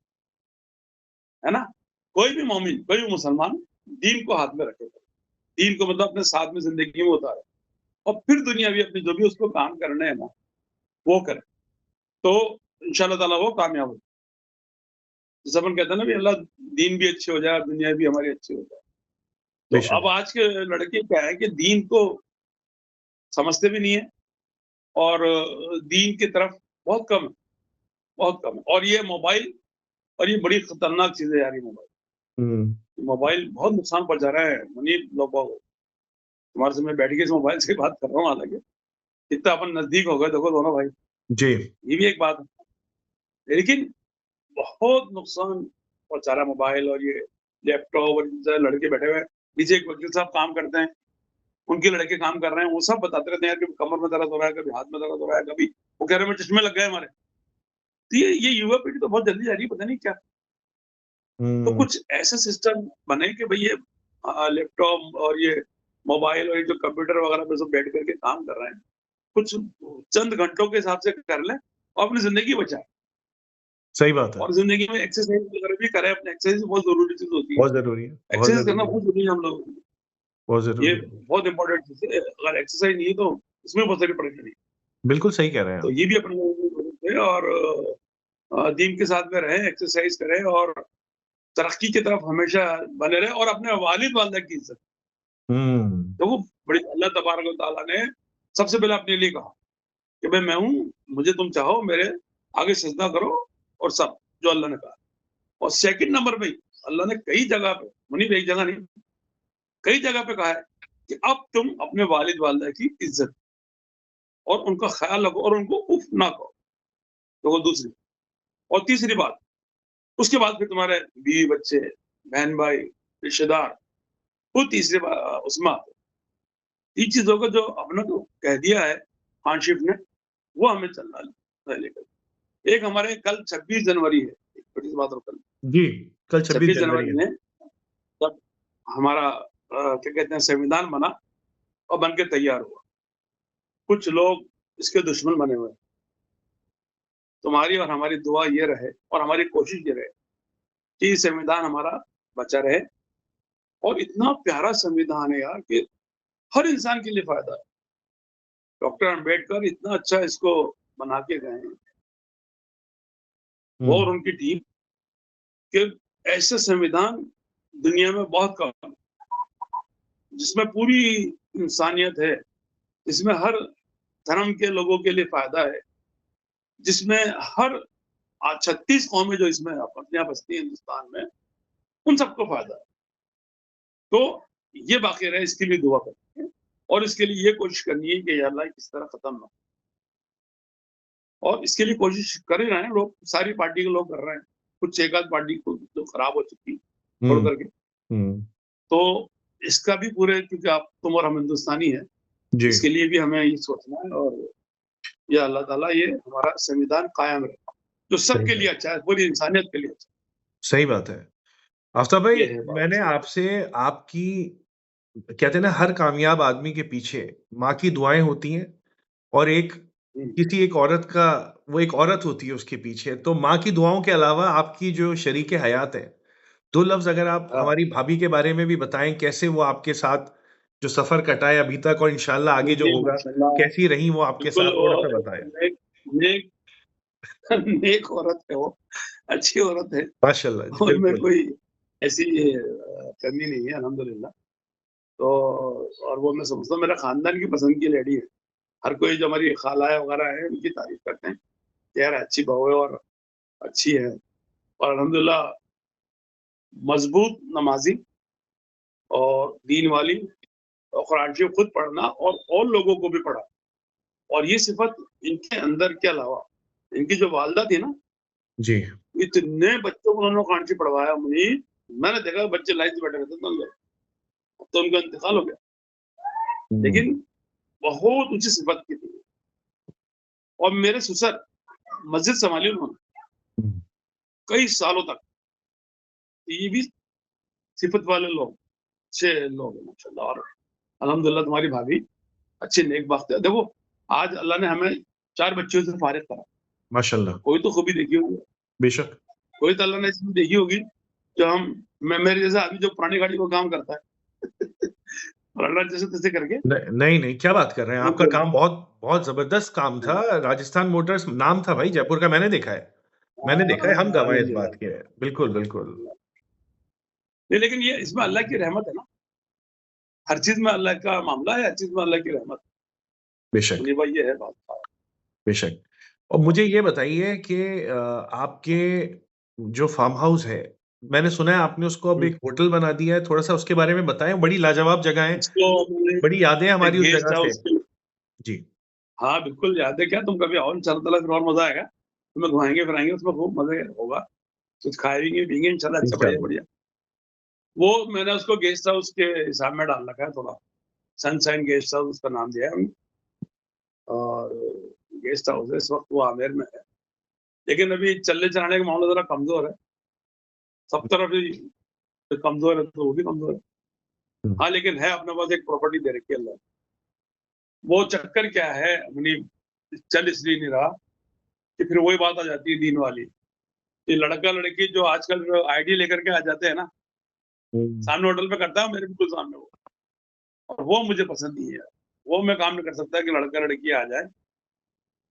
है ना? कोई भी मोमिन, कोई भी मुसलमान दीन को हाथ में रखे। दीन को मतलब अपने साथ में ज़िंदगी में उतारे और फिर दुनिया भी अपने जो भी उसको काम करने हैं ना, वो करे। तो इंशाअल्लाह ताला वो कामयाब हो। जैसे अपन कहते हैं ना, भी अल्लाह दीन भी अच्छी हो जाए और दुनिया भी हमारी अच्छी हो जाए। तो बेशक। अब आज के लड़के क्या है कि दीन को समझते भी नहीं है और दीन की तरफ बहुत कम है, बहुत कम है। और ये मोबाइल, और ये बड़ी खतरनाक चीज़ है यार ये मोबाइल। हुँ। मोबाइल बहुत नुकसान पहुँचा रहा है मुनीब लोगों को। तुम्हारे से मैं बैठ के इस मोबाइल से बात कर रहा हूँ, हालाँकि इतना अपन नज़दीक हो गए देखो दोनों भाई, जी। ये भी एक बात है। लेकिन बहुत नुकसान पहुँचा रहा है मोबाइल और ये लैपटॉप, और इतने सारे लड़के बैठे हुए हैं। नीचे एक वकील साहब काम करते हैं, उनके लड़के काम कर रहे हैं, वो सब बताते रहते हैं यार, कभी कमर में दर्द हो रहा है, कभी हाथ में दर्द हो रहा है, कभी वो कह रहे हैं चश्मे लग गए हमारे। तो ये युवा पीढ़ी तो बहुत जल्दी जा रही है, पता नहीं क्या। तो हुँ। कुछ ऐसा सिस्टम बने कि भई ये लैपटॉप और ये मोबाइल और ये जो कंप्यूटर वगैरह पे सब बैठ कर के काम कर रहे हैं, कुछ चंद घंटों के हिसाब से कर लें और अपनी ज़िंदगी बचाएँ। सही बात है। और जिंदगी में एक्सरसाइज वगैरह भी करें, अपने एक्सरसाइज बहुत जरूरी चीज होती है। बहुत ज़रूरी है, बहुत एक्सरसाइज करना ज़रूरी है, बहुत जरूरी है हम लोगों को। बहुत ये ज़रूरी है। बहुत इंपॉर्टेंट चीज है। अगर एक्सरसाइज नहीं है तो इसमें बहुत सारी परेशानी है। बिल्कुल सही कह रहे हैं तो आप। ये भी अपने लोगों को जरूरत है। और दीन के साथ में रहें, एक्सरसाइज करें और तरक्की की तरफ हमेशा बने रहे, और अपने वालिद वालिदा की इज्जत। हुँ, तो वो बड़ी अल्लाह तबारक व तआला ने सबसे पहले अपने लिए कहा कि भाई मैं हूँ, मुझे तुम चाहो मेरे आगे सजदा करो, और सब जो अल्लाह ने कहा। और सेकंड नंबर पे अल्लाह ने कई जगह पे, मुनीब एक जगह नहीं, कई जगह पे कहा है कि अब तुम अपने वालिद वालिदा की इज्जत और उनका ख्याल रखो और उनको उफ ना कहो। तो वो दूसरी। और तीसरी बात, उसके बाद फिर तुम्हारे बीवी बच्चे, बहन भाई, रिश्तेदार, वो तीसरे उसमें आते हैं। तीन चीजों को जो अपना तो कह दिया है खान शिफ ने, वो हमें चलना है लेकर। एक हमारे कल 26 जनवरी है, एक बड़ी सी बात और कल जी, कल 26 26 जनवरी जनवरी है। में जब हमारा क्या कहते हैं संविधान बना और बन के तैयार हुआ, कुछ लोग इसके दुश्मन बने हुए हैं। तुम्हारी और हमारी दुआ ये रहे और हमारी कोशिश ये रहे कि संविधान हमारा बचा रहे। और इतना प्यारा संविधान है यार कि हर इंसान के लिए फायदा है। डॉक्टर अंबेडकर इतना अच्छा इसको बना के गए हैं, वो और हुँ, उनकी टीम, कि ऐसे संविधान दुनिया में बहुत कम है, जिसमें पूरी इंसानियत है, जिसमें हर धर्म के लोगों के लिए फायदा है, जिसमें हर 36 कौमें जो इसमें अपने यहाँ बसती है हिंदुस्तान में, उन सबको फायदा है। तो ये बाकी रहे, इसके लिए दुआ करनी है और इसके लिए ये कोशिश करनी है कि या अल्लाह किस तरह खत्म ना हो। और इसके लिए कोशिश कर ही रहे हैं लोग, सारी पार्टी के लोग कर रहे हैं। कुछ एक आध पार्टी को जो खराब हो चुकी छोड़ हुँ, करके। हुँ, तो इसका भी पूरे, क्योंकि आप तुम और हम हिंदुस्तानी हैं, जी, इसके लिए भी हमें ये सोचना है। और ये अल्लाह ताला ये हमारा संविधान कायम रहे, जो सही सबके लिए बात अच्छा है, पूरी इंसानियत के लिए अच्छा सही बात है। आफ्ताब भाई, है। ये है बात मैंने इसकी। आपसे आपकी कहते हैं ना हर कामयाब आदमी के पीछे माँ की दुआएँ होती हैं और एक हुँ। किसी एक औरत का वो एक औरत होती है उसके पीछे। तो माँ की दुआओं के अलावा आपकी जो शरीके हयात है, 2 लफ्ज़ अगर आप हाँ। हमारी भाभी के बारे में भी बताएँ, कैसे वो आपके साथ जो सफ़र कटा है अभी तक और इंशाअल्लाह आगे जो जी, होगा, माशाल्लाह। कैसी रही वो आपके बिल्कुल साथ वो थोड़ा-सा बताएँ? नेक नेक नेक औरत है वो, अच्छी औरत है। माशाअल्लाह जी, उनमें बिल्कुल। कोई ऐसी कमी नहीं है अल्हम्दुलिल्लाह। तो और वो मैं समझता हूँ मेरा खानदान की पसंद की लेडी है। हर कोई जो हमारी खालाएँ वगैरह हैं, उनकी तारीफ़ करते हैं कि यार अच्छी बहू है और अच्छी है। और अल्हम्दुलिल्लाह मज़बूत नमाज़ी और दीन वाली, और कुरान शरीफ खुद पढ़ना और लोगों को भी पढ़ा। और ये सिफ़त इनके अंदर के अलावा, इनकी जो वालिदा थी ना, जी। इतने बच्चों को उन्होंने कुरान शरीफ पढ़वाया मुनीर, मैंने देखा बच्चे लाइन से बैठे रहते थे अंदर। अब तो उनका इंतकाल हो गया। हुँ, लेकिन बहुत ऊँची सिफ़त की थी। और मेरे ससुर मस्जिद सँभाली उन्होंने हुँ। कई सालों तक। ये भी सिफ़त वाले लोग, अच्छे लोग हैं माशाल्लाह। और अल्हम्दुलिल्लाह तुम्हारी भाभी अच्छी नेक-बख़्त है। देखो, आज अल्लाह ने हमें 4 बच्चों से फ़ारिग़ करा। माशाअल्लाह, कोई तो खूबी देखी होगी, बेशक। कोई तो अल्लाह ने इसमें देखी होगी कि मैं मेरे जैसा आदमी जो पुरानी गाड़ी को काम करता है और अल्लाह जैसे-तैसे करके न नहीं, नहीं, क्या बात कर रहे हैं? आपका उनको। काम बहुत बहुत ज़बरदस्त काम था। राजस्थान मोटर्स नाम था भाई जयपुर का, मैंने देखा है। मैंने देखा है, हम गवाह इस अल्हम्दुलिल्लाह। बात के। बिल्कुल, बिल्कुल। नहीं, लेकिन ये इसमें अल्लाह की रहमत है ना। हर चीज़ में अल्लाह का मामला है, हर चीज़ में अल्लाह की रहमत है। बेशक, मुनीब भाई ये है बात। बेशक। और मुझे ये बताइए कि आपके जो फार्म हाउस है, मैंने सुना है आपने उसको अब हुँ। एक होटल बना दिया है, थोड़ा-सा उसके बारे में बताएँ? बड़ी लाजवाब जगह है, इसको मैंने बड़ी यादें हैं एक हमारी उस गेस्ट जगह से। हाउस के। जी, हाँ, बिल्कुल याद है क्या, तुम कभी आओ इंशाअल्लाह ताला, फिर और मज़ा आएगा। तुम्हें घुमाएँगे-फिराएँगे, उसमें खूब मज़े होगा। कुछ खाएँगे-पिएँगे इंशाअल्लाह, अच्छा इंशाअल्लाह। बढ़िया-बढ़िया। वो मैंने उसको गेस्ट हाउस के हिसाब में डाल रखा है थोड़ा। सनशाइन गेस्ट हाउस उसका नाम दिया है हमने। और गेस्ट हाउस है, इस वक़्त वो आमेर में है। लेकिन अभी चलने-चलाने का मामला ज़रा कमज़ोर है। सब तरफ ही कमज़ोर है, तो वो भी कमज़ोर है। हुँ, हाँ, लेकिन है अपने पास एक प्रॉपर्टी दे रखी है अल्लाह ने। वो चक्कर क्या है, मनी चल इसलिए नहीं रहा कि फिर वही बात आ जाती है दीन वाली। ये लड़का लड़की जो आजकल आईडी लेकर के आ जाते हैं ना, सामने होटल पे करता है मेरे बिल्कुल सामने वो, और वो मुझे पसंद नहीं है। वो मैं काम नहीं कर सकता कि लड़का लड़की आ जाए।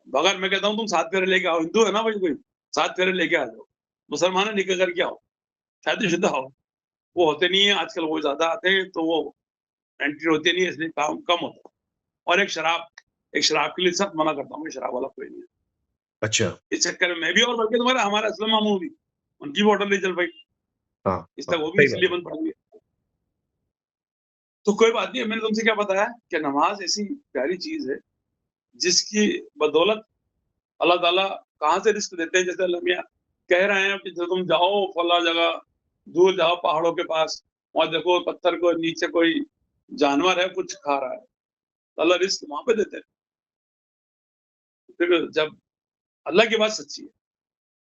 अगर मैं कहता हूँ तुम 7 फेरे लेके आओ, हिंदू है ना भाई कोई, 7 फेरे लेके आ जाओ। मुसलमान है निकल करके आओ, शादीशुदा हो। वो होते नहीं है आजकल, वो ज़्यादा आते हैं तो वो एंट्री होती नहीं है, इसलिए काम कम होता है। और एक शराब के लिए सख्त मना करता हूँ, शराब वाला कोई नहीं है। अच्छा। इस चक्कर में मैं भी, और बल्कि तुम्हारा हमारा असलम मामू भी, उनकी भी होटल नहीं चल पाई। हाँ, इस हाँ, तक वो भी सही बात इसलिए है। बंद पड़ गई। तो कोई बात नहीं है, मैंने तुमसे क्या बताया कि नमाज ऐसी प्यारी चीज़ है, जिसकी बदौलत अल्लाह ताला कहाँ से रिज़्क देते हैं। जैसे अल्लाह मियाँ कह रहे हैं कि जो तुम जाओ फला जगह, दूर जाओ पहाड़ों के पास, वहाँ देखो पत्थर को नीचे कोई जानवर है, कुछ खा रहा है। तो अल्लाह रिज़्क वहाँ पे देते हैं। फिर जब अल्लाह की बात सच्ची है,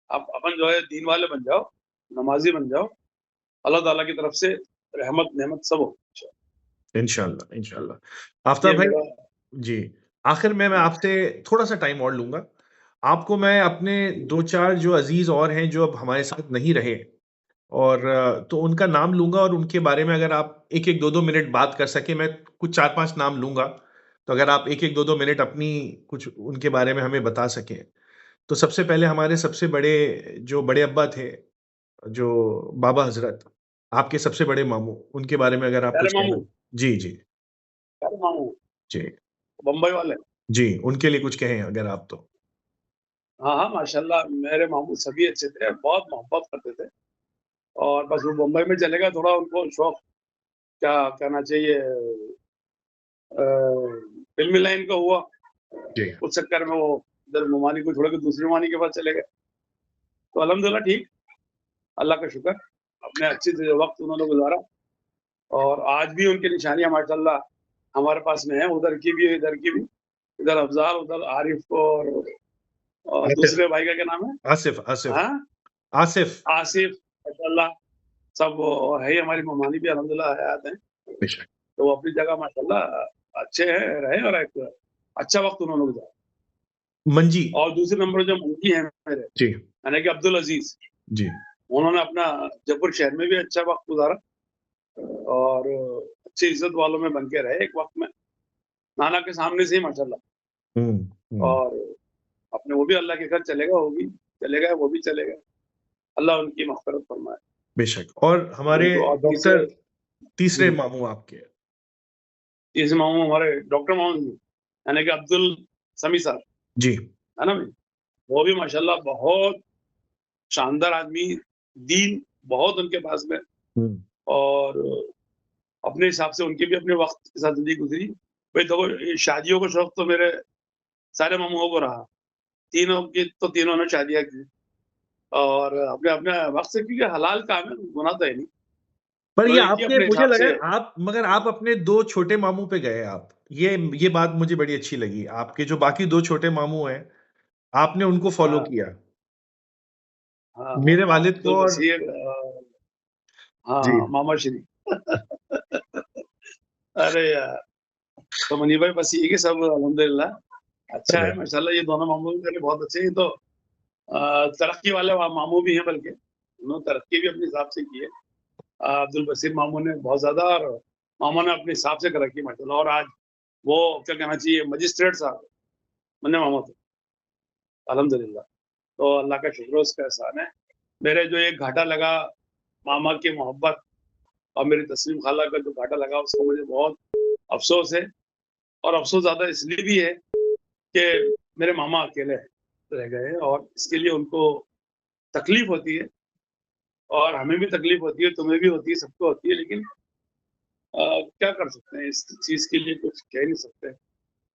आप अपन जो है दीन वाले बन जाओ, नमाज़ी बन जाओ, अल्लाह ताला की तरफ से रहमत, नेमत सब हो। इंशाअल्लाह, इंशाअल्लाह। ये आफ्ताब भाई, मेरा जी, आखिर में मैं आपसे थोड़ा-सा टाइम और लूँगा। आपको मैं अपने 2-4 जो अज़ीज़ और हैं, जो अब हमारे साथ नहीं रहे, और तो उनका नाम लूँगा, और उनके बारे में अगर आप 1-1, 2-2 मिनट बात कर सकें, मैं कुछ 4-5 नाम लूँगा। तो अगर आप 1-1, 2-2 मिनट अपनी कुछ उनके बारे में हमें बता सकें। तो सबसे पहले हमारे सबसे बड़े जो बड़े अब्बा थे, जो बाबा हज़रत, आपके सबसे बड़े मामू, उनके बारे में अगर आप प्यारे कुछ मामू, कहना। जी, जी, प्यारे मामू, जी, बम्बई वाले। जी, उनके लिए कुछ कहें अगर आप तो। हाँ, हाँ, माशाल्लाह मेरे मामू सभी अच्छे थे, बहुत मोहब्बत करते थे। और बस वो बम्बई में चले गए, थोड़ा उनको शौक, क्या कहना चाहिए, फ़िल्मी लाइन का हुआ। जी। उस चक्कर में वो इधर ममानी को छोड़ के दूसरी ममानी के पास चले गए। तो अल्हम्दुलिल्लाह ठीक, अल्लाह का शुक्र, अपने अच्छे से वक़्त उन्होंने गुज़ारा। और आज भी उनकी निशानियाँ माशाल्लाह हमारे पास में हैं, उधर की भी, इधर की भी। इधर अफ़ज़ाल, उधर आरिफ़, और आसिफ, दूसरे भाई का क्या नाम है? आसिफ, आसिफ, हाँ? आसिफ। आसिफ़, माशाल्लाह सब वो है ही, हमारी ममानी भी अल्हम्दुलिल्लाह हयात हैं। बेशक। तो वो अपनी जगह माशाल्लाह अच्छे हैं, रहे, और एक अच्छा वक़्त उन्होंने गुज़ारा। मंजी। और दूसरे नंबर जो मुंशी हैं मेरे, जी, यानी कि अब्दुल अज़ीज़, जी। उन्होंने अपना जयपुर शहर में भी अच्छा वक़्त गुज़ारा, और अच्छी इज़्ज़त वालों में बन के रहे एक वक़्त में, नाना के सामने से ही माशाल्लाह। हुँ, हुँ। और अपने वो भी अल्लाह के घर चले गए, वो भी चले गए, वो भी चले गए। अल्लाह उनकी मग़फ़िरत फ़रमाए। बेशक, और हमारे उनको और तीसर दूसरे तीसरे मामू आपके। तीसरे मामू हमारे डॉक्टर मोहम्मद जी, यानी कि अब्दुल समी साहब, जी। है ना भाई? वो भी माशाल्लाह बहुत शानदार आदमी, दीन बहुत उनके पास में, हुँ। और अपने हिसाब से उनके भी अपने वक़्त के साथ ज़िंदगी गुज़री। भाई देखो, ये शादियों का शौक तो मेरे सारे मामुओं को रहा। तीनों की तो तीनों ने शादियाँ की, और अपने-अपने वक़्त से, क्योंकि हलाल काम है, गुनाह तो है नहीं। पर तो ये एक ही आपने, अपने मुझे हिसाब लगा से। आप, मगर आप अपने 2 छोटे मामू पे गए आप। ये बात मुझे बड़ी अच्छी लगी। आपके जो बाकी 2 छोटे मामू हैं, आपने उनको फ़ॉलो हाँ, किया। हाँ, मेरे हाँ, वालिद अब्दुल को और। बशीर, हाँ, जी। हाँ, मामा श्री। अरे यार! तो मनी भाई बस यही कि सब अल्हम्दुलिल्लाह अच्छा है माशाल्लाह, ये दोनों मामू भी मेरे बहुत अच्छे हैं। ये तो तरक्की वाले मामू भी हैं, बल्कि उन्होंने तरक्की भी अपने हिसाब से की है। अब्दुल बशीर मामू ने बहुत ज़्यादा, और मामा ने अपने हिसाब से तरक्की माशाल्लाह, और आज वो क्या कहना चाहिए, मजिस्ट्रेट साहब बने मामा तो, अल्हम्दुलिल्लाह। तो अल्लाह का शुक्र है, उसका एहसान है। मेरे जो एक घाटा लगा मामा की मोहब्बत और मेरी तस्लीम खाला का जो घाटा लगा, उसका मुझे बहुत अफ़सोस है। और अफ़सोस ज़्यादा इसलिए भी है कि मेरे मामा अकेले रह गए हैं, और इसके लिए उनको तकलीफ़ होती है, और हमें भी तकलीफ़ होती है, तुम्हें भी होती है, सबको होती है, लेकिन क्या कर सकते हैं, इस चीज़ के लिए कुछ कह नहीं सकते।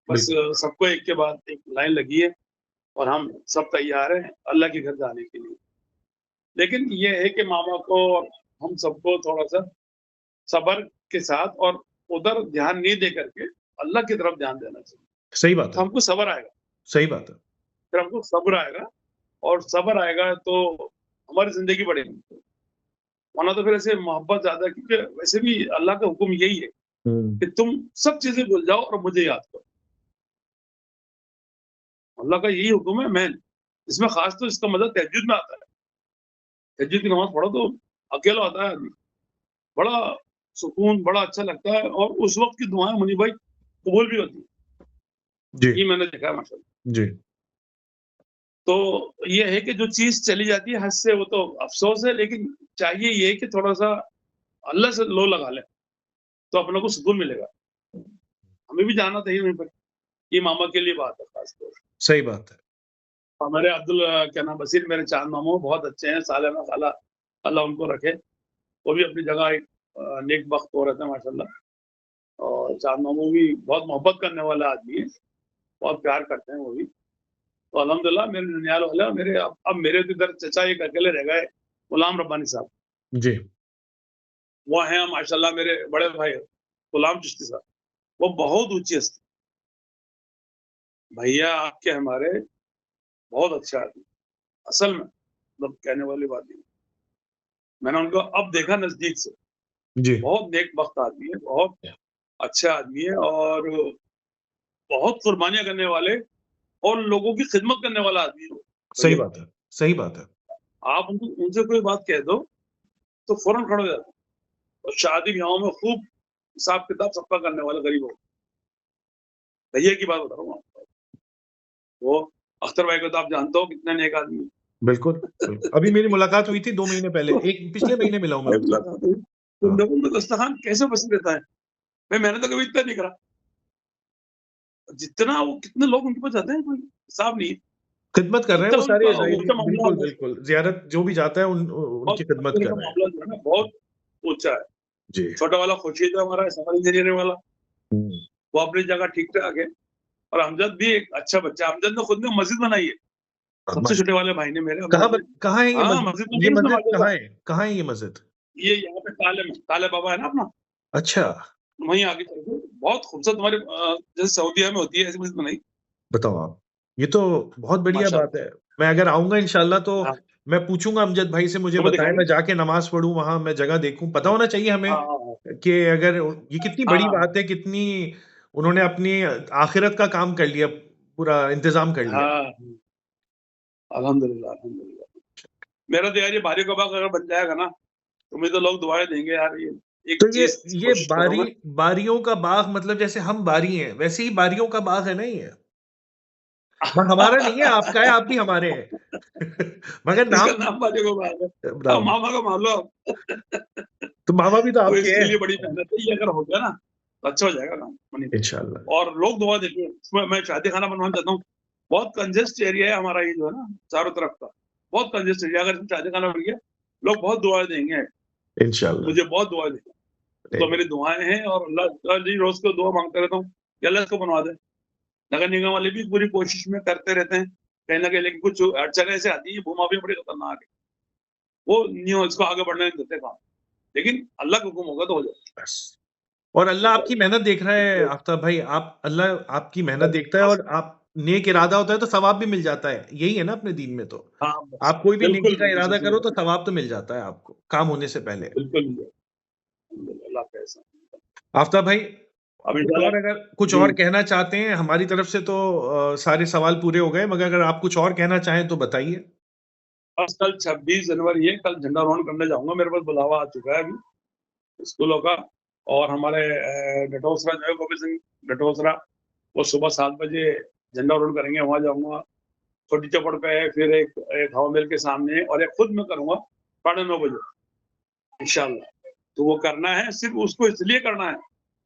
बस बिल्कुल, सबको एक के बाद एक लाइन लगी है, और हम सब तैयार हैं अल्लाह के घर जाने के लिए। लेकिन ये है कि मामा को, हम सबको थोड़ा-सा सब्र के साथ, और उधर ध्यान नहीं दे करके अल्लाह की तरफ ध्यान देना चाहिए। सही बात तो है, हमको सब्र आएगा, सही बात है। फिर हमको सब्र आएगा, और सब्र आएगा तो हमारी ज़िंदगी बढ़ेगी। वरना तो फिर ऐसे मोहब्बत ज़्यादा, क्योंकि वैसे भी अल्लाह का हुक्म यही है हुँ, कि तुम सब चीज़ें भूल जाओ और मुझे याद करो। अल्लाह का यही हुक्म है मेन। इसमें ख़ास तो इसका मज़ा तहज्जुद में आता है। तहज्जुद की नमाज़ पढ़ो तो अकेला होता है आदमी, बड़ा सुकून, बड़ा अच्छा लगता है और उस वक़्त की दुआएँ मुनीब भाई कबूल भी होती हैं। जी, ये मैंने देखा है माशाअल्लाह। जी। तो ये है कि जो चीज़ चली जाती है हद से वो तो अफ़सोस है, लेकिन चाहिए ये कि थोड़ा-सा अल्लाह से लो लगा लें, तो अपने को सुकून मिलेगा। हमें भी जाना चाहिए वहीं पर, ये मामा के लिए बात है ख़ास तौर से। सही बात है। हमारे क्या नाम बशीर मेरे चाँद मामू बहुत अच्छे हैं, सालिमा खाला अल्लाह उनको रखे। वो भी अपनी जगह एक नेक बख्त हो रहते हैं माशाअल्लाह। और चाँद मामू भी बहुत मोहब्बत करने वाला आदमी है, बहुत प्यार करते हैं वो भी। तो अल्हम्दुलिल्लाह मेरे ननिहाल वाले और मेरे अब मेरे तो इधर चचा एक अकेले रह गए, गुलाम रब्बानी साहब। जी, वो हैं माशाअल्लाह मेरे बड़े भाई गुलाम चिश्ती साहब, वो बहुत ऊँची हस्ती। भैया आपके हमारे बहुत अच्छे आदमी, असल में मतलब कहने वाली बात नहीं। मैंने उनको अब देखा नज़दीक से, जी। बहुत नेकबख्त आदमी है, बहुत अच्छा आदमी है और बहुत कुर्बानियाँ करने वाले और लोगों की खिदमत करने वाला आदमी है वो, सही भैया। बात है, सही बात है। आप उनको उनसे कोई बात कह दो, तो फ़ौरन खड़े हो जाते हैं और शादी-ब्याहों में खूब हिसाब-किताब सबका करने वाले गरीबों का। भैया की बात बता रहा हूँ आपको। वो अख्तर भाई को तो आप जानते हो कितने नेक आदमी हैं। बिल्कुल, बिल्कुल। अभी मेरी मुलाकात हुई थी 2 महीने पहले, एक पिछले महीने मिला हूँ मैं उनसे। तुम हाँ, लोगों को दस्तरखान कैसे पसंद रहता है? भाई मैंने तो कभी इतना नहीं करा। जितना वो कितने लोग उनके पास जाते हैं कोई हिसाब नहीं है। खिदमत कर रहे हैं इतना वो उनका सारे ज़ाहिर ऊँचा मामला बिल्कुल, बिल्कुल। ज़ियारत जो भी जाता है बहुत उनकी खिदमत का कर रहे हैं। मामला जो है ना बहुत ऊँचा है। जी। छोटा वाला खुर्शीद है हमारा सिविल इंजीनियरिंग वाला, हुँ। वो अपनी जगह ठीक-ठाक है और अमजद भी एक अच्छा बच्चा है। अमजद ने खुद ने मस्जिद बनाई है। सबसे छोटे वाले भाई ने मेरे अमजद ने। कहाँ है ये हाँ, मस्जिद? मस्जिद बनी ये है उसने मस्जिद कहाँ माशाअल्लाह। है? कहाँ है ये मस्जिद? ये यहाँ पे काले में, काले बाबा है ना अपना, अच्छा, वहीं आगे चल के बहुत खूबसूरत हमारे जैसे सऊदीया में होती है ऐसी मस्जिद बनाई बताओ आप। ये तो बहुत बढ़िया बात माशाअल्लाह। है। मैं अगर आऊँगा इंशाअल्लाह तो हाँ, मैं पूछूँगा अमजद भाई से मुझे तुम्हें बताएँ, दिखाएँगे। मैं जाके नमाज़ पढ़ूँ वहाँ, मैं जगह देखूँ। पता होना चाहिए हमें हाँ, हाँ, हाँ। कि अगर ये कितनी हाँ, बड़ी हाँ, बात है, कितनी उन्होंने अपनी आखिरत का काम कर लिया, पूरा इंतज़ाम कर लिया। हाँ, अल्हम्दुलिल्लाह, अल्हम्दुलिल्लाह। मेरा तो यार ये बारी का बाग अगर बन जाएगा ना, तो मुझे तो लोग दुआएँ देंगे यार ये एक तो चीज़ ये कोशिश कर रहा हूँ मैं। बारियों का बाग मतलब जैसे हम बारी हैं, वैसे ही बारियों का बाग है ना ये? हमारा नहीं है, आपका है, आप भी हमारे हैं। मगर इसका नाम नाम बारी का बाग है। अब राम मामा का मान लो तो मामा भी तो तो आपके इसके हैं। लिए बड़ी मेहनत है, ये अगर हो गया ना, तो अच्छा हो जाएगा काम मनी भाई। इंशाअल्लाह। और लोग दुआ देंगे, इसमें मैं शादी खाना बनवाना चाहता हूँ। बहुत कंजेस्ट एरिया है हमारा ये जो है ना, चारों तरफ का। बहुत कंजेस्ट एरिया अगर इसमें शादी खाना बन गया, लोग बहुत दुआएँ देंगे, इंशाअल्लाह। मुझे बहुत दुआएँ देंगे। तो नहीं, मेरी दुआएँ हैं और अल्लाह जी रोज़ को दुआ माँगता रहता हूँ कि अल्लाह इसको बनवा दे। नगर निगम वाले भी पूरी कोशिश में करते रहते हैं, कहीं न कहीं लेकिन कुछ अड़चनें ऐसे आती हैं, भू-माफिया बड़ी खतरनाक है। वो नहीं हो इसको आगे बढ़ने नहीं देते काम। लेकिन अल्लाह का हुक्म होगा तो हो जाएगा। बस। और अल्लाह आपकी मेहनत देख रहा है आफ्ताब भाई, अल्लाह आपकी मेहनत बस, देखता है बस। और आप नेक इरादा होता है तो सवाब भी मिल जाता है। यही है ना अपने दीन में तो। हाँ, बस। आप कोई भी बिल्कुल, नेकी का बिल्कुल इरादा सही करो तो बात है। सवाब तो मिल जाता है आपको, काम होने से पहले। बिल्कुल, अल्लाह का एहसान। आफ्ताब भाई, अब इंशाल्लाह कुछ जी, और कहना चाहते हैं? हमारी तरफ से तो सारे सवाल पूरे हो गए, मगर अगर आप कुछ और कहना चाहें तो बताइए? बस कल 26 जनवरी है, कल झंडारोहण करने जाऊँगा, मेरे पास बुलावा आ चुका है अभी स्कूलों का और हमारे डटोसरा जो है गोविंद सिंह डटोसरा, वो सुबह 7 बजे झंडारोहण करेंगे, वहाँ जाऊँगा। छोटी चौपड़ पे है, फिर एक हवा महल के सामने है और एक खुद मैं करूँगा 9:30 बजे इंशाल्लाह। तो वो करना है, सिर्फ़ उसको इसलिए करना है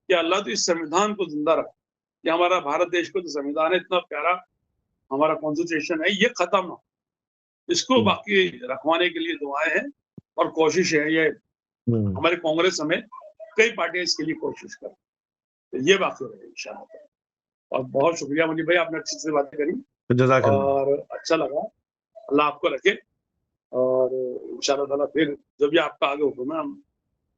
कि अल्लाह तो इस संविधान को ज़िंदा रखे। कि हमारा भारत देश का जो संविधान है इतना प्यारा, हमारा कॉन्स्टिट्यूशन है, ये खत्म ना हो। इसको हुँ, बाकी रखवाने के लिए दुआएँ हैं और कोशिश है ये हुँ। हमारी कांग्रेस समेत कई पार्टियाँ इसके लिए कोशिश कर रही हैं। तो ये बाकी रहेगी इंशाअल्लाह। और बहुत शुक्रिया मुनीब भाई आपने अच्छे से बातें करी जज़ाकल्लाह। और अच्छा लगा। अल्लाह आपको रखे और इंशाअल्लाह ताला फिर जब भी आपका आगे हुक्म है हम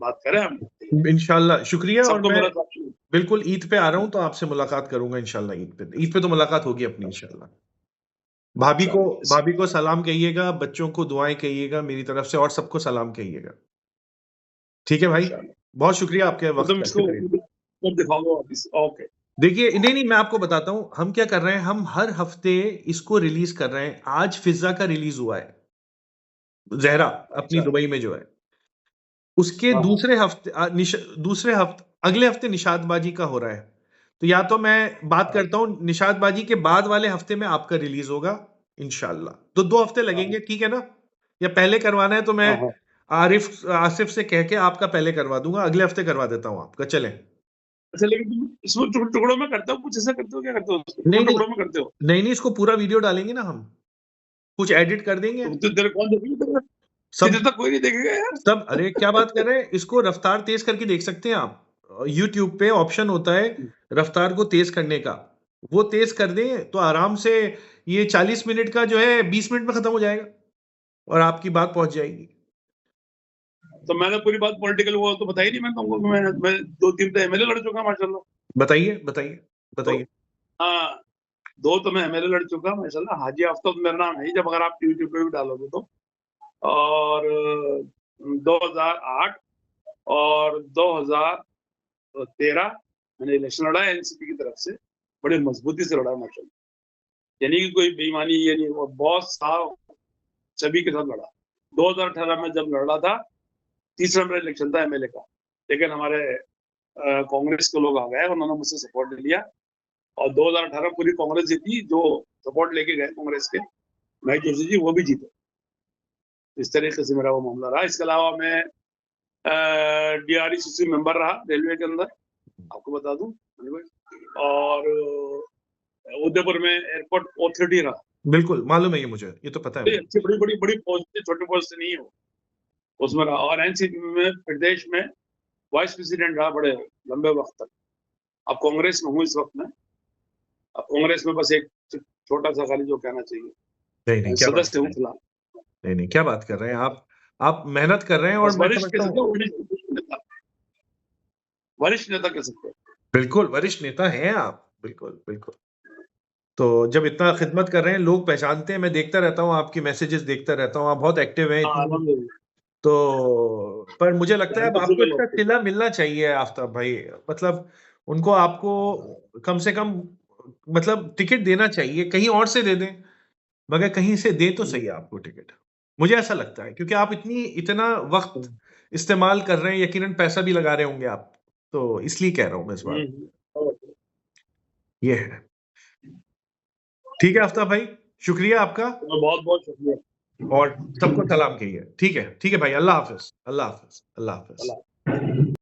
बात करें हम। इंशाअल्लाह, शुक्रिया और सबको मैं मेरा साथ बिल्कुल ईद पे आ रहा हूँ तो आपसे मुलाकात करूँगा इंशाअल्लाह ईद पे। ईद पे तो मुलाकात होगी अपनी इंशाअल्लाह। भाभी को सलाम कहिएगा, बच्चों को दुआएँ कहिएगा मेरी तरफ से और सबको सलाम कहिएगा। ठीक है भाई? इंशाअल्लाह। बहुत शुक्रिया आपके तो वक़्त तुम का, इसको शुक्रिया। दिखाओगे वापिस ओके। देखिए नहीं, मैं आपको बताता हूँ, हम क्या कर रहे हैं, हम हर हफ़्ते इसको रिलीज़ कर रहे हैं। आज फ़िज़्ज़ा का रिलीज़ हुआ है। ज़हरा अपनी अच्छा। दुबई में जो है। उसके हाँ, हाँ। दूसरे हफ्ते अगले हफ्ते निशादबाजी का हो रहा है। तो या तो मैं बात हाँ, करता हूँ निशादबाजी के बाद वाले हफ्ते में आपका रिलीज़ होगा इंशाअल्लाह। तो 2 हफ्ते हाँ, लगेंगे, ठीक है ना? या पहले करवाना है तो मैं हाँ, हाँ। आसिफ से कह के आपका पहले करवा दूँगा, अगले हफ्ते करवा देता हूँ आपका, चलें। अच्छा, लेकिन तुम इसको टुकड़ों में करते हो, कुछ ऐसा करते हो, क्या करते हो उसको? नहीं, नहीं। टुकड़ों में करते हो? नहीं, नहीं, इसको पूरा वीडियो डालेंगे ना हम। कुछ एडिट कर देंगे, तो तेरे कौन देखेगा तेरे? सब इधर तक कोई नहीं देखेगा यार। सब अरे क्या बात कर रहे हैं? इसको रफ्तार तेज़ करके देख सकते हैं आप। यूट्यूब पे ऑप्शन होता है रफ्तार को तेज़ करने का। वो तेज़ कर दें तो आराम से ये 40 मिनट का जो है 20 मिनट में खत्म हो जाएगा और आपकी बात पहुँच जाएगी। तो मैंने पूरी बात पॉलिटिकल वो तो बताई नहीं मैंने तुमको कि मैं 2-3 तो एमएलए लड़ चुका माशाल्लाह। बताइए, बताइए, तो बताइए। हाँ, 2 तो मैं एमएलए लड़ चुका माशाल्लाह। हाजी आफ्ताब मेरा नाम है ही, जब अगर आप यूट्यूब पे भी डालोगे तो। और 2008 और 2013 मैंने इलेक्शन लड़ा है एनसीपी की तरफ से, बड़ी मजबूती से लड़ा माशाल्लाह। यानी कि कोई बेईमानी ये नहीं, वो बॉस साहब सभी के साथ लड़ा। 2018 में जब लड़ रहा था, तीसरा मेरा इलेक्शन था एमएलए का, लेकिन हमारे कांग्रेस के लोग आ गए, उन्होंने मुझसे सपोर्ट ले लिया और 2018 पूरी कांग्रेस जीती, जो सपोर्ट लेके गए कांग्रेस के महक जोशी जी, वो भी जीते। इस तरीके से मेरा वो मामला रहा। इसके अलावा मैं डीआरईसीसी मेंबर रहा रेलवे के अंदर, आपको बता दूं। और उदयपुर में एयरपोर्ट अथॉरिटी रहा। बिल्कुल, मालूम है ये मुझे, ये तो पता है बड़ी मुझे। अच्छी, बड़ी बड़ी बड़ी पोस्ट थी, छोटी पोस्ट नहीं है वो, उसमें रहा। और एनसीपी में प्रदेश में वाइस प्रेसिडेंट रहा बड़े लंबे वक्त तक। अब कांग्रेस में हूँ इस वक्त में। अब कांग्रेस में बस एक छोटा सा खाली जो कहना चाहिए, नहीं, नहीं, क्या बात कर सदस्य हूँ रहे हैं? फिलहाल। नहीं, नहीं, क्या बात कर रहे हैं आप? आप मेहनत कर रहे हैं और बस मैं वरिष्ठ कह समझता सकते हूँ हो, वरिष्ठ नेता, वरिष्ठ नेता कह सकते हो। बिल्कुल, वरिष्ठ नेता हैं आप। बिल्कुल, बिल्कुल। तो जब इतना खिदमत कर रहे हैं, लोग पहचानते हैं, मैं देखता रहता हूँ, आपकी मैसेजेस देखता रहता हूँ, आप बहुत एक्टिव हैं हाँ, इतनी अल्हम्दुलिल्लाह। तो पर मुझे लगता है ध्यान अब तो आपको सुबह इसका लोग। सिला मिलना चाहिए आफ़ताब भाई। मतलब उनको आपको कम से कम मतलब टिकट देना चाहिए, कहीं और से दे दें, मगर कहीं से दें तो सही आपको टिकट। मुझे ऐसा लगता है क्योंकि आप इतना वक़्त इस्तेमाल कर रहे हैं, यकीनन पैसा भी लगा रहे होंगे आप। तो इसलिए कह रहा हूँ मैं इस बात और ये है। ठीक है आफ़ताब भाई, शुक्रिया आपका बहुत बहुत शुक्रिया। और सबको सलाम कहिए। ठीक है भाई, अल्लाह हाफ़िज़, अल्लाह हाफ़िज़, अल्लाह हाफ़िज़। अल्लाह